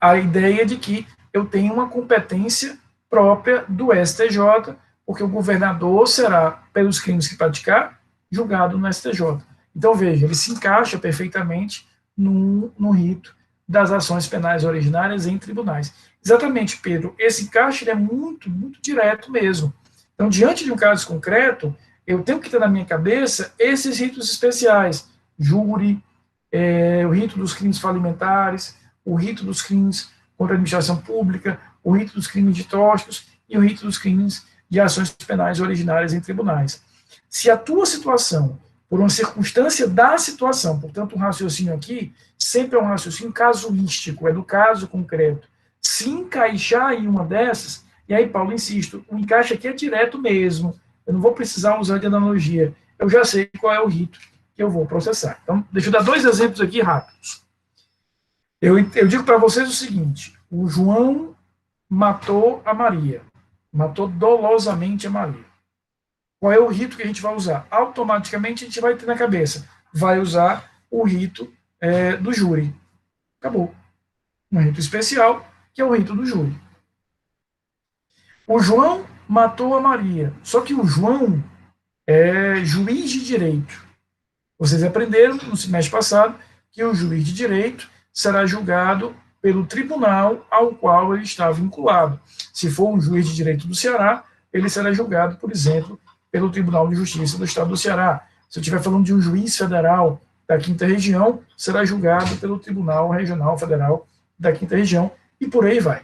A ideia de que eu tenho uma competência própria do STJ, porque o governador será, pelos crimes que praticar, julgado no STJ. Então, veja, ele se encaixa perfeitamente no rito das ações penais originárias em tribunais. Exatamente, Pedro, esse encaixe é muito, muito direto mesmo. Então, diante de um caso concreto, eu tenho que ter na minha cabeça esses ritos especiais, júri, o rito dos crimes falimentares, o rito dos crimes contra a administração pública, o rito dos crimes de tóxicos e o rito dos crimes de ações penais originárias em tribunais. Se a tua situação, por uma circunstância da situação, portanto, um raciocínio aqui sempre é um raciocínio casuístico, é do caso concreto, se encaixar em uma dessas, e aí, Paulo, insisto, o encaixe aqui é direto mesmo, eu não vou precisar usar de analogia, eu já sei qual é o rito que eu vou processar. Então, deixa eu dar dois exemplos aqui rápidos. Eu digo para vocês o seguinte, o João matou a Maria, matou dolosamente a Maria. Qual é o rito que a gente vai usar? Automaticamente a gente vai ter na cabeça, vai usar o rito do júri. Acabou. Um rito especial, que é o rito do júri. O João matou a Maria, só que o João é juiz de direito. Vocês aprenderam no semestre passado que o juiz de direito será julgado pelo tribunal ao qual ele está vinculado. Se for um juiz de direito do Ceará, ele será julgado, por exemplo, pelo Tribunal de Justiça do Estado do Ceará. Se eu estiver falando de um juiz federal da 5ª Região, será julgado pelo Tribunal Regional Federal da 5ª Região, e por aí vai.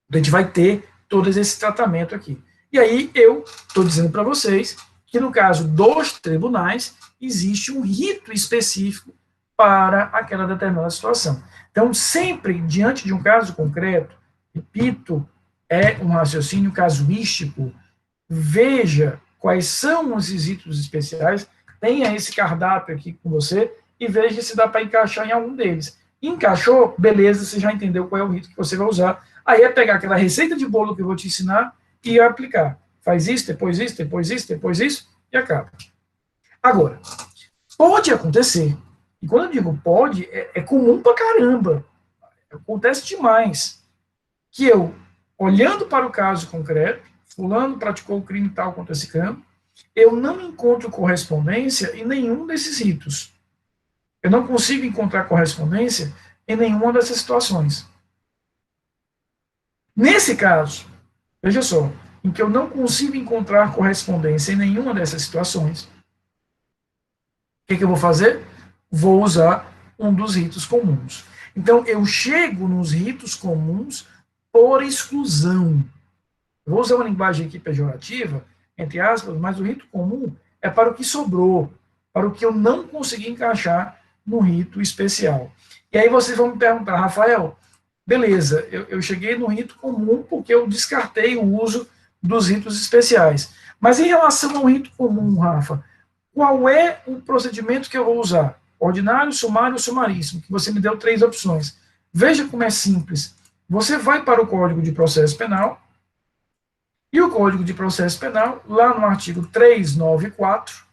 A gente vai ter todo esse tratamento aqui. E aí eu estou dizendo para vocês que no caso dos tribunais, existe um rito específico para aquela determinada situação. Então, sempre diante de um caso concreto, repito, é um raciocínio casuístico, veja quais são esses ritos especiais, tenha esse cardápio aqui com você e veja se dá para encaixar em algum deles. Encaixou, beleza, você já entendeu qual é o rito que você vai usar. Aí é pegar aquela receita de bolo que eu vou te ensinar e aplicar. Faz isso, depois isso, depois isso, depois isso, e acaba. Agora, pode acontecer, e quando eu digo pode, é comum pra caramba, acontece demais, que eu, olhando para o caso concreto, fulano praticou o crime tal contra esse cano, eu não encontro correspondência em nenhum desses ritos. Eu não consigo encontrar correspondência em nenhuma dessas situações. Nesse caso, veja só, em que eu não consigo encontrar correspondência em nenhuma dessas situações, o que eu vou fazer? Vou usar um dos ritos comuns. Então, eu chego nos ritos comuns por exclusão. Eu vou usar uma linguagem aqui pejorativa, entre aspas, mas o rito comum é para o que sobrou, para o que eu não consegui encaixar no rito especial. E aí vocês vão me perguntar, Rafael, beleza, eu cheguei no rito comum porque eu descartei o uso dos ritos especiais. Mas em relação ao rito comum, Rafa, qual é o procedimento que eu vou usar? Ordinário, sumário ou sumaríssimo? Que você me deu 3 opções. Veja como é simples. Você vai para o Código de Processo Penal, e o Código de Processo Penal, lá no artigo 394,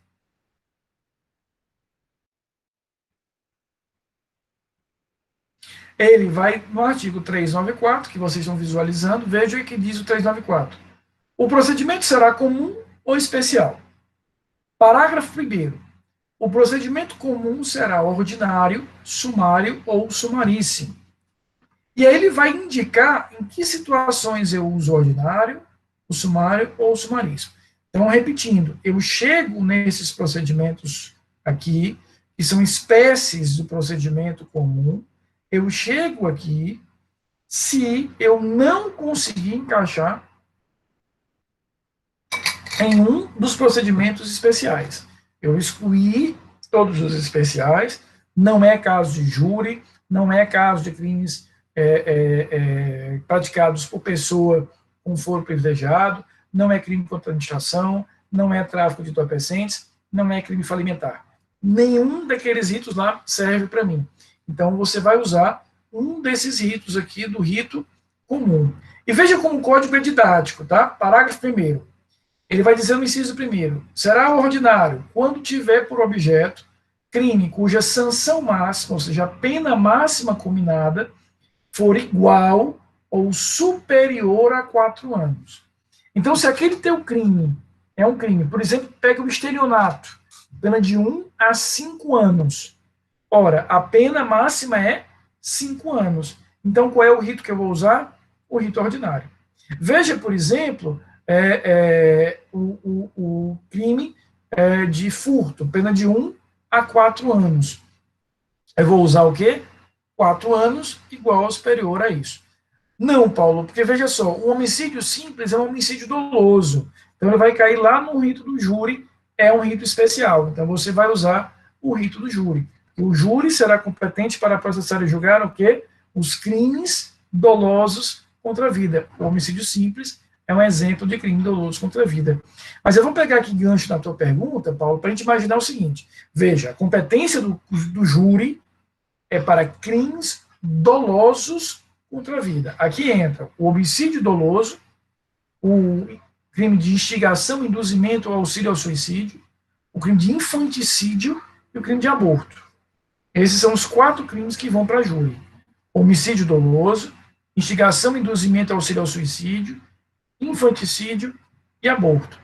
ele vai no artigo 394, que vocês estão visualizando, vejam o que diz o 394. O procedimento será comum ou especial? Parágrafo 1º. O procedimento comum será ordinário, sumário ou sumaríssimo. E aí ele vai indicar em que situações eu uso o ordinário, o sumário ou o sumaríssimo. Então, repetindo, eu chego nesses procedimentos aqui, que são espécies do procedimento comum, eu chego aqui se eu não conseguir encaixar em um dos procedimentos especiais. Eu excluí todos os especiais, não é caso de júri, não é caso de crimes praticados por pessoa com foro privilegiado, não é crime contra a administração, não é tráfico de entorpecentes, não é crime falimentar. Nenhum daqueles ritos lá serve para mim. Então, você vai usar um desses ritos aqui, do rito comum. E veja como o código é didático, tá? Parágrafo 1º. Ele vai dizer no inciso 1º, será ordinário quando tiver por objeto crime cuja sanção máxima, ou seja, a pena máxima combinada, for igual ou superior a 4 anos. Então, se aquele teu crime é um crime, por exemplo, pega o estelionato, pena de 1 a 5 anos. Ora, a pena máxima é 5 anos. Então, qual é o rito que eu vou usar? O rito ordinário. Veja, por exemplo, o crime de furto, pena de 1 a 4 anos. Eu vou usar o quê? 4 anos igual ou superior a isso. Não, Paulo, porque veja só, um homicídio simples é um homicídio doloso. Então ele vai cair lá no rito do júri, é um rito especial. Então você vai usar o rito do júri. O júri será competente para processar e julgar o quê? Os crimes dolosos contra a vida. O homicídio simples é um exemplo de crime doloso contra a vida. Mas eu vou pegar aqui gancho na tua pergunta, Paulo, para a gente imaginar o seguinte. Veja, a competência do júri é para crimes dolosos contra a vida. Aqui entra o homicídio doloso, o crime de instigação, induzimento ou auxílio ao suicídio, o crime de infanticídio e o crime de aborto. Esses são os 4 crimes que vão para a júri. Homicídio doloso, instigação, induzimento ou auxílio ao suicídio, infanticídio e aborto.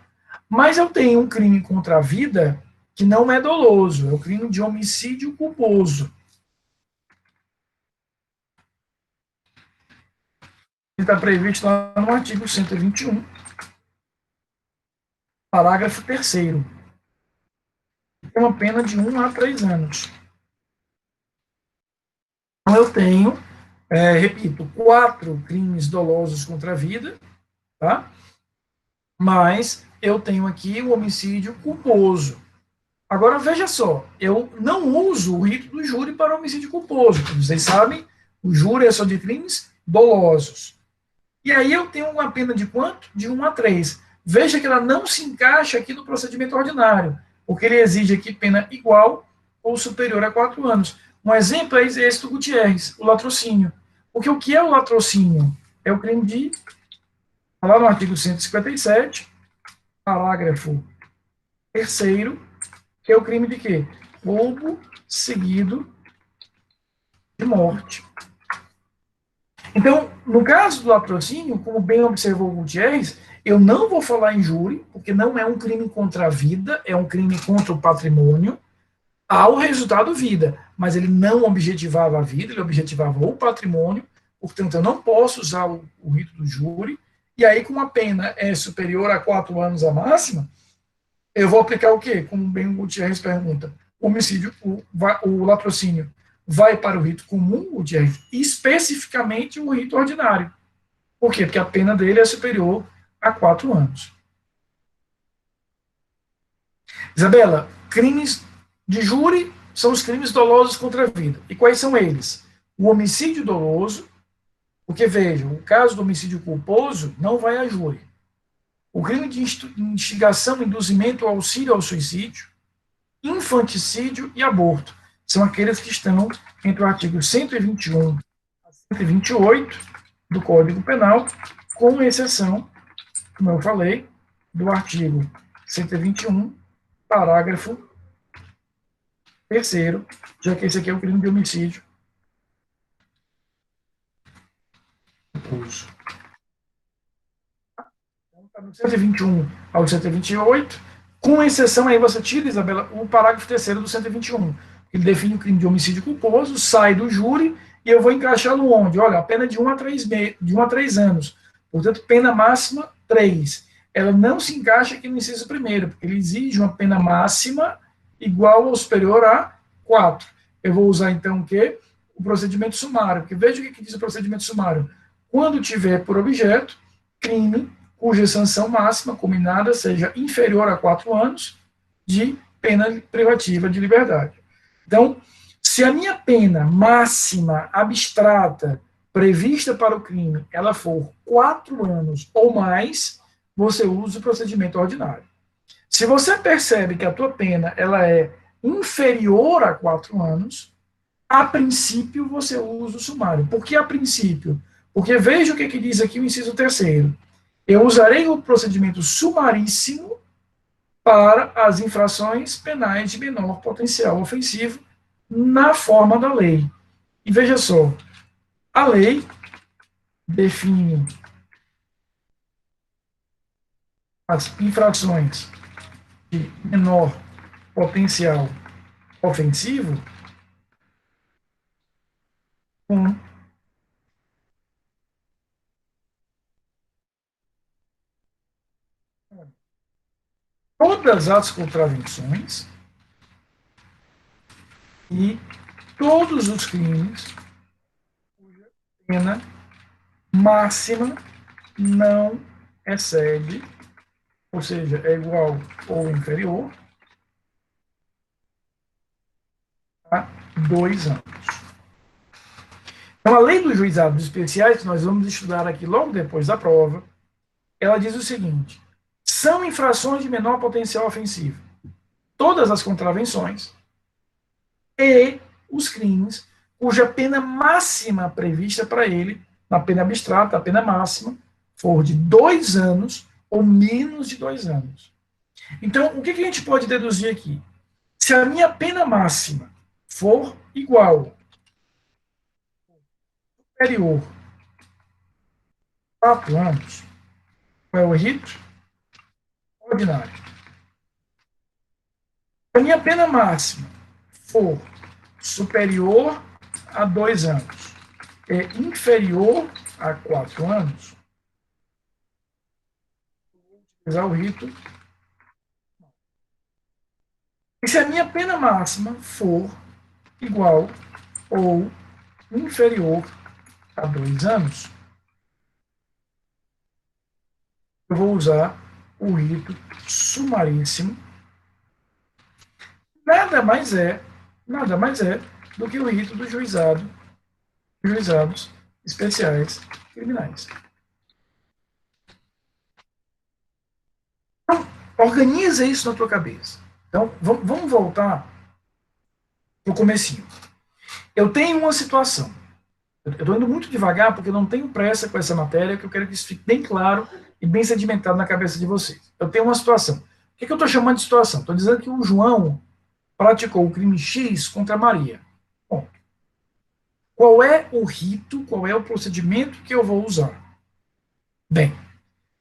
Mas eu tenho um crime contra a vida que não é doloso, é o crime de homicídio culposo. Está previsto lá no artigo 121, parágrafo 3º. Tem uma pena de 1 a 3 anos. Então, eu tenho, repito, 4 crimes dolosos contra a vida, tá? Mas eu tenho aqui o homicídio culposo. Agora, veja só, eu não uso o rito do júri para homicídio culposo. Como vocês sabem, o júri é só de crimes dolosos. E aí eu tenho uma pena de quanto? De 1 a 3. Veja que ela não se encaixa aqui no procedimento ordinário, porque ele exige aqui pena igual ou superior a 4 anos. Um exemplo é esse do Gutierrez, o latrocínio. Porque o que é o latrocínio? É o crime de, lá no artigo 157, parágrafo 3º, que é o crime de quê? Roubo seguido de morte. Então, no caso do latrocínio, como bem observou o Gutierrez, eu não vou falar em júri, porque não é um crime contra a vida, é um crime contra o patrimônio, ao resultado vida, mas ele não objetivava a vida, ele objetivava o patrimônio, portanto, eu não posso usar o rito do júri, e aí, como a pena é superior a 4 anos a máxima, eu vou aplicar o quê? Como bem o Gutierrez pergunta, o homicídio, o latrocínio vai para o rito comum, o Gutierrez, especificamente o rito ordinário. Por quê? Porque a pena dele é superior a 4 anos. Isabela, crimes de júri são os crimes dolosos contra a vida. E quais são eles? O homicídio doloso, porque vejam, o caso do homicídio culposo não vai a júri. O crime de instigação, induzimento ou auxílio ao suicídio, infanticídio e aborto são aqueles que estão entre o artigo 121 a 128 do Código Penal, com exceção, como eu falei, do artigo 121, parágrafo 3º, já que esse aqui é o crime de homicídio culposo. Então, está no 121 ao 128, com exceção, aí você tira, Isabela, o parágrafo 3º do 121. Ele define o crime de homicídio culposo, sai do júri, e eu vou encaixá-lo onde? Olha, a pena de 1 a 3 anos. Portanto, pena máxima, 3. Ela não se encaixa aqui no inciso 1º, porque ele exige uma pena máxima igual ou superior a 4. Eu vou usar, então, o quê? O procedimento sumário. Porque veja o que diz o procedimento sumário. Quando tiver por objeto crime cuja sanção máxima combinada seja inferior a 4 anos de pena privativa de liberdade. Então, se a minha pena máxima abstrata prevista para o crime, ela for 4 anos ou mais, você usa o procedimento ordinário. Se você percebe que a tua pena ela é inferior a 4 anos, a princípio você usa o sumário. Por que a princípio? Porque veja o que diz aqui o inciso 3º. Eu usarei o procedimento sumaríssimo para as infrações penais de menor potencial ofensivo na forma da lei. E veja só, a lei define as infrações de menor potencial ofensivo com todas as contravenções e todos os crimes cuja pena máxima não excede, ou seja, é igual ou inferior a 2 anos. Então, a lei dos juizados especiais, que nós vamos estudar aqui logo depois da prova, ela diz o seguinte: são infrações de menor potencial ofensivo todas as contravenções e os crimes cuja pena máxima prevista para ele, na pena abstrata, a pena máxima, for de 2 anos ou menos de 2 anos. Então, o que a gente pode deduzir aqui? Se a minha pena máxima for igual, superior a 4 anos, qual é o rito? Ordinário. Se a minha pena máxima for superior a 2 anos e inferior a 4 anos, vou utilizar o rito E se a minha pena máxima for igual ou inferior a 2 anos, eu vou usar o rito sumaríssimo. Nada mais é do que o rito do juizados especiais criminais. Então, organiza isso na tua cabeça. Então, vamos voltar para o comecinho. Eu tenho uma situação. Eu estou indo muito devagar porque eu não tenho pressa com essa matéria, que eu quero que isso fique bem claro e bem sedimentado na cabeça de vocês. Eu tenho uma situação. O que eu estou chamando de situação? Estou dizendo que o João praticou o crime X contra a Maria. Bom, qual é o rito, qual é o procedimento que eu vou usar? Bem,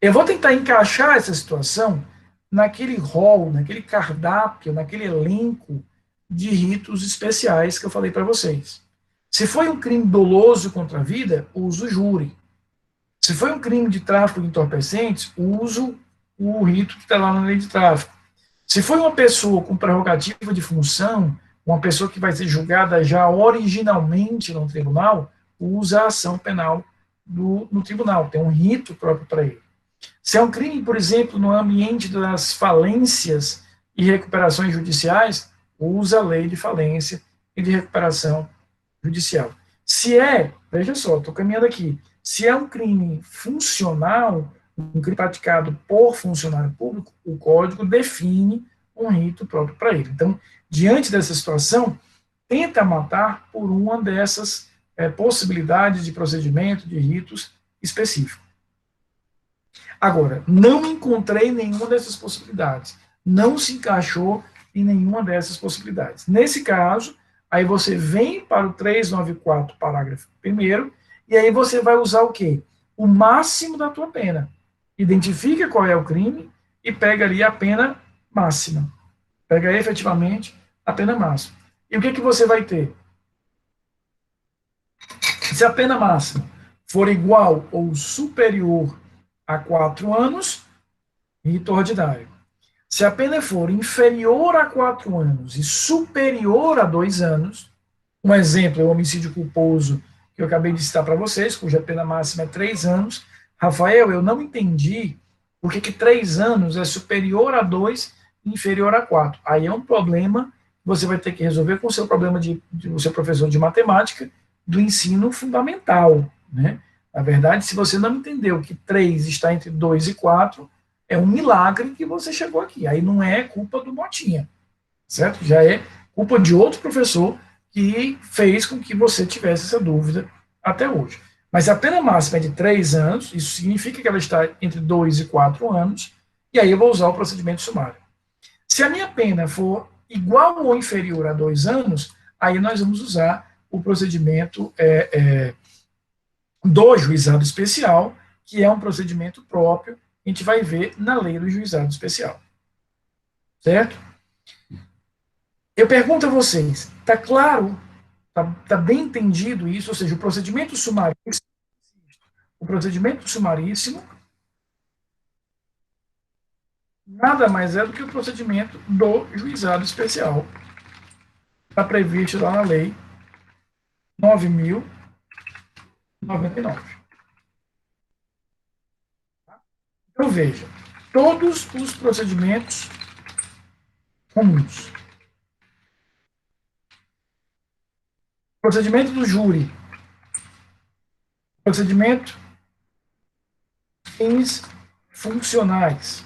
eu vou tentar encaixar essa situação naquele rol, naquele cardápio, naquele elenco de ritos especiais que eu falei para vocês. Se foi um crime doloso contra a vida, uso o júri. Se foi um crime de tráfico de entorpecentes, uso o rito que está lá na lei de tráfico. Se foi uma pessoa com prerrogativa de função, uma pessoa que vai ser julgada já originalmente no tribunal, usa a ação penal no tribunal, tem um rito próprio para ele. Se é um crime, por exemplo, no ambiente das falências e recuperações judiciais, usa a lei de falência e de recuperação judicial. Se é, veja só, estou caminhando aqui, se é um crime funcional, um crime praticado por funcionário público, o código define um rito próprio para ele. Então, diante dessa situação, tenta matar por uma dessas possibilidades de procedimento, de ritos específicos. Agora, não encontrei nenhuma dessas possibilidades. Não se encaixou em nenhuma dessas possibilidades. Nesse caso, aí você vem para o 394, parágrafo 1º, e aí você vai usar o quê? O máximo da tua pena. Identifica qual é o crime e pega ali a pena máxima. Pega efetivamente a pena máxima. E o que, que você vai ter? Se a pena máxima for igual ou superior a 4 anos, rito ordinário. Se a pena for inferior a 4 anos e superior a 2 anos, um exemplo é o homicídio culposo que eu acabei de citar para vocês, cuja pena máxima é 3 anos. Rafael, eu não entendi por que 3 anos é superior a 2 e inferior a 4. Aí é um problema que você vai ter que resolver com o seu problema de o seu professor de matemática do ensino fundamental, né? Na verdade, se você não entendeu que 3 está entre 2 e 4, é um milagre que você chegou aqui. Aí não é culpa do Motinha, certo? Já é culpa de outro professor que fez com que você tivesse essa dúvida até hoje. Mas a pena máxima é de 3 anos, isso significa que ela está entre 2 e 4 anos, e aí eu vou usar o procedimento sumário. Se a minha pena for igual ou inferior a 2 anos, aí nós vamos usar o procedimento do juizado especial, que é um procedimento próprio, a gente vai ver na lei do juizado especial. Certo? Eu pergunto a vocês, está claro, está bem entendido isso? Ou seja, o procedimento sumaríssimo nada mais é do que o procedimento do juizado especial. Está previsto lá na lei 9.099. Então, veja, todos os procedimentos comuns. Procedimento do júri. Procedimento fins funcionais.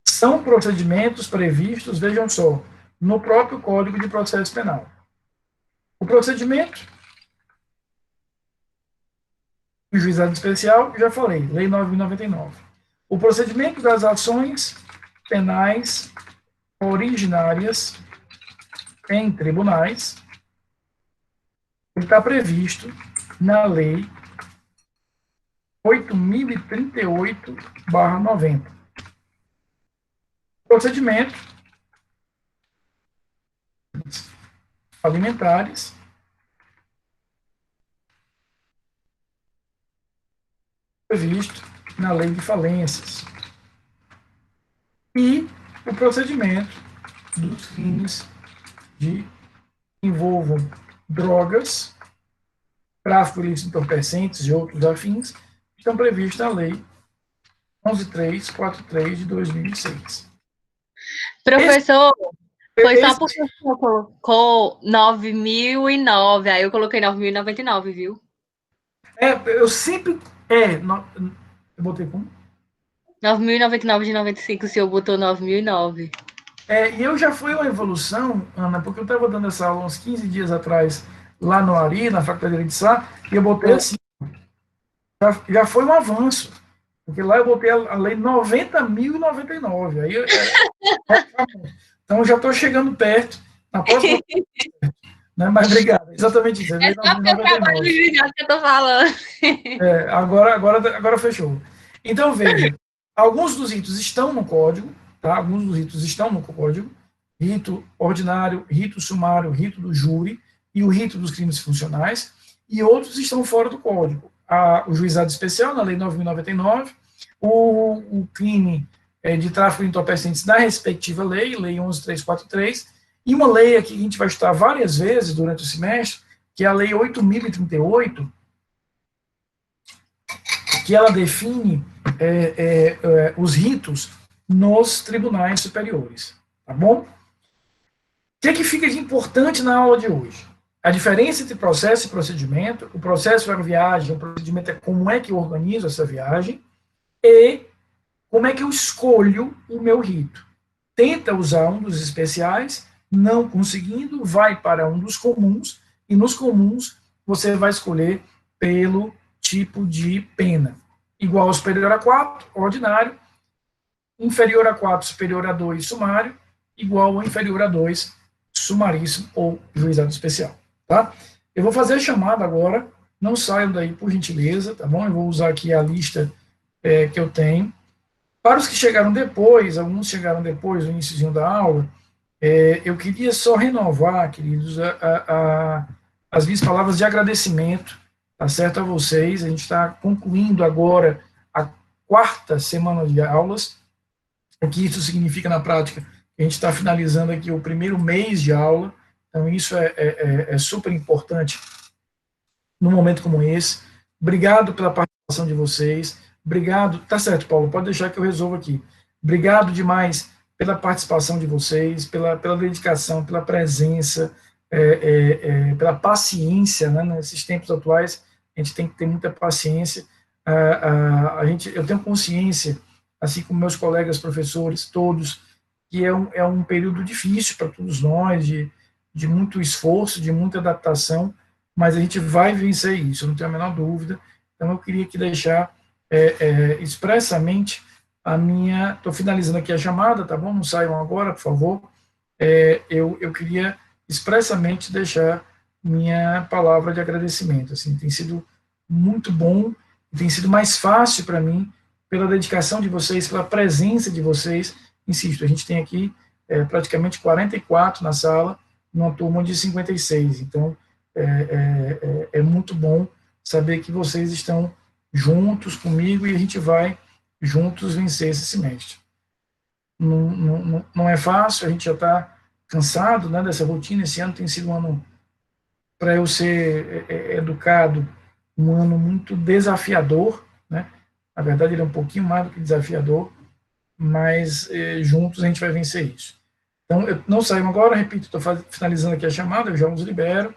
São procedimentos previstos, vejam só, no próprio Código de Processo Penal. O procedimento do juizado especial, já falei, Lei 9.099. O procedimento das ações penais originárias em tribunais está previsto na Lei 8.038/90. Procedimento alimentares previsto na lei de falências. E o procedimento dos crimes que envolvam drogas, tráfico ilícito de entorpecentes e outros afins, estão previstos na lei 11.343 de 2006. Professor, foi só porque o senhor colocou 9.009, aí eu coloquei 9.099, viu? Eu sempre... eu botei como? 9.099 de 95, o senhor botou 9.009. E eu já fui uma evolução, Ana, porque eu estava dando essa aula uns 15 dias atrás, lá no Ari, na Faculdade de Sá, e eu botei assim, já foi um avanço, porque lá eu botei a lei 90.099, então eu já estou chegando perto, na próxima... né, mas obrigado, exatamente isso. É só porque eu trabalho no juizado que eu estou falando. Agora fechou. Então, veja, alguns dos ritos estão no código, tá? Alguns dos ritos estão no código, rito ordinário, rito sumário, rito do júri e o rito dos crimes funcionais, e outros estão fora do código. O juizado especial, na lei 9.099, o crime de tráfico de entorpecentes na respectiva lei 11.343, e uma lei aqui que a gente vai estudar várias vezes durante o semestre, que é a lei 8.038, que ela define os ritos nos tribunais superiores, tá bom? O que fica de importante na aula de hoje? A diferença entre processo e procedimento. O processo é uma viagem, o procedimento é como é que eu organizo essa viagem, e como é que eu escolho o meu rito. Tenta usar um dos especiais, não conseguindo, vai para um dos comuns, e nos comuns você vai escolher pelo tipo de pena. Igual ao superior a 4, ordinário, inferior a 4, superior a 2, sumário, igual ao inferior a 2, sumaríssimo ou juizado especial, tá? Eu vou fazer a chamada agora, não saiam daí por gentileza, tá bom? Eu vou usar aqui a lista que eu tenho. Para os que chegaram depois, alguns chegaram depois do iníciozinho da aula, eu queria só renovar, queridos, as minhas palavras de agradecimento, tá certo, a vocês. A gente está concluindo agora a 4ª semana de aulas. O que isso significa na prática? A gente está finalizando aqui o primeiro mês de aula, então isso é super importante num momento como esse. Obrigado pela participação de vocês. Obrigado. Tá certo, Paulo, pode deixar que eu resolvo aqui. Obrigado demais pela participação de vocês, pela dedicação, pela presença, pela paciência, né? Nesses tempos atuais, a gente tem que ter muita paciência. Eu tenho consciência, assim como meus colegas professores, todos, que é um período difícil para todos nós, de muito esforço, de muita adaptação, mas a gente vai vencer isso, eu não tenho a menor dúvida. Então, eu queria aqui deixar expressamente a minha... Estou finalizando aqui a chamada, tá bom? Não saiam agora, por favor. Eu queria expressamente deixar minha palavra de agradecimento. Assim, tem sido muito bom, tem sido mais fácil para mim, pela dedicação de vocês, pela presença de vocês. Insisto, a gente tem aqui praticamente 44 na sala, numa turma de 56. Então, é muito bom saber que vocês estão juntos comigo e a gente vai juntos vencer esse semestre. Não é fácil, a gente já está cansado, né, dessa rotina. Esse ano tem sido um ano, para eu ser educado, um ano muito desafiador, né? Na verdade, ele é um pouquinho mais do que desafiador, mas juntos a gente vai vencer isso. Então, eu não saio agora, repito, estou finalizando aqui a chamada, eu já os libero.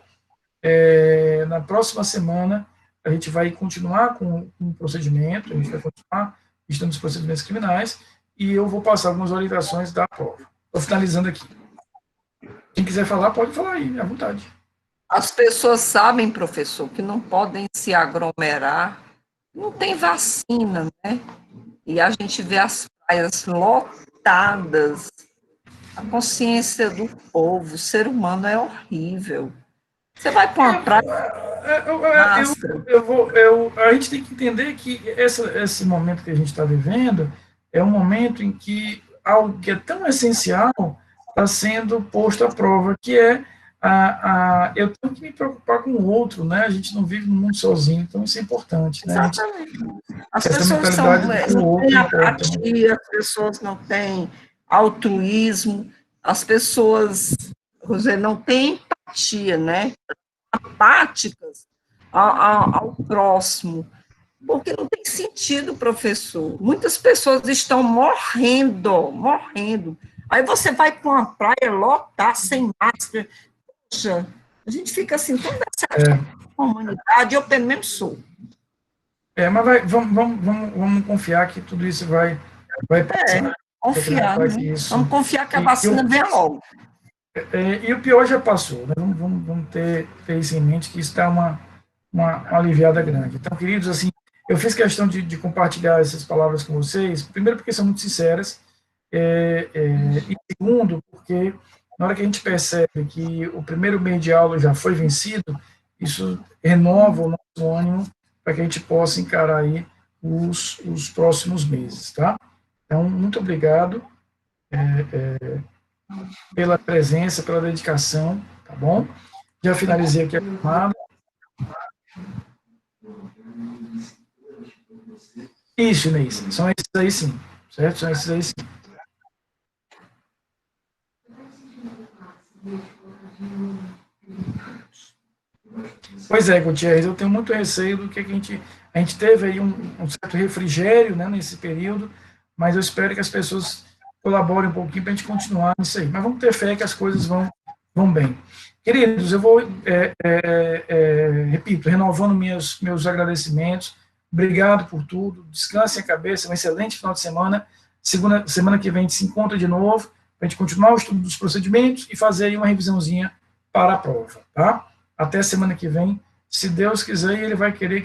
Na próxima semana, a gente vai continuar com o procedimento, a gente vai continuar estudando os procedimentos criminais, e eu vou passar algumas orientações da prova. Estou finalizando aqui. Quem quiser falar, pode falar aí, à vontade. As pessoas sabem, professor, que não podem se aglomerar, não tem vacina, né? E a gente vê as praias lotadas, a consciência do povo, o ser humano é horrível. Você vai para uma praia... A gente tem que entender que esse momento que a gente está vivendo é um momento em que algo que é tão essencial está sendo posto à prova, que é eu tenho que me preocupar com o outro, né? A gente não vive no mundo sozinho, então isso é importante, né? Exatamente. As essa pessoas mentalidade do não outro têm importa, né? apatia, as pessoas não têm altruísmo, as pessoas, vou dizer, não têm empatia, né? Apáticas ao próximo, porque não tem sentido, professor. Muitas pessoas estão morrendo. Aí você vai para uma praia lotar sem máscara. Poxa, a gente fica assim, tão decepcionado com a humanidade, eu pelo menos sou. Mas vamos confiar que tudo isso vai passar. Confiar, né? Vamos confiar que a vacina venha logo. E o pior já passou, né? Vamos ter isso em mente, que isso está uma aliviada grande. Então, queridos, assim, eu fiz questão de compartilhar essas palavras com vocês, primeiro porque são muito sinceras, e segundo, porque na hora que a gente percebe que o primeiro mês de aula já foi vencido, isso renova o nosso ânimo para que a gente possa encarar aí os próximos meses, tá? Então, muito obrigado pela presença, pela dedicação, tá bom? Já finalizei aqui a chamada. Isso, Inês, são esses aí sim, certo? São esses aí sim. Pois é, Gutierrez, eu tenho muito receio do que a gente teve aí um certo refrigério, né, nesse período, mas eu espero que as pessoas colaborem um pouquinho para a gente continuar nisso aí. Mas vamos ter fé que as coisas vão bem. Queridos, eu vou, repito, renovando meus agradecimentos. Obrigado por tudo. Descansem a cabeça. Um excelente final de semana. Semana que vem a gente se encontra de novo para a gente continuar o estudo dos procedimentos e fazer aí uma revisãozinha para a prova, tá? Até semana que vem, se Deus quiser, e Ele vai querer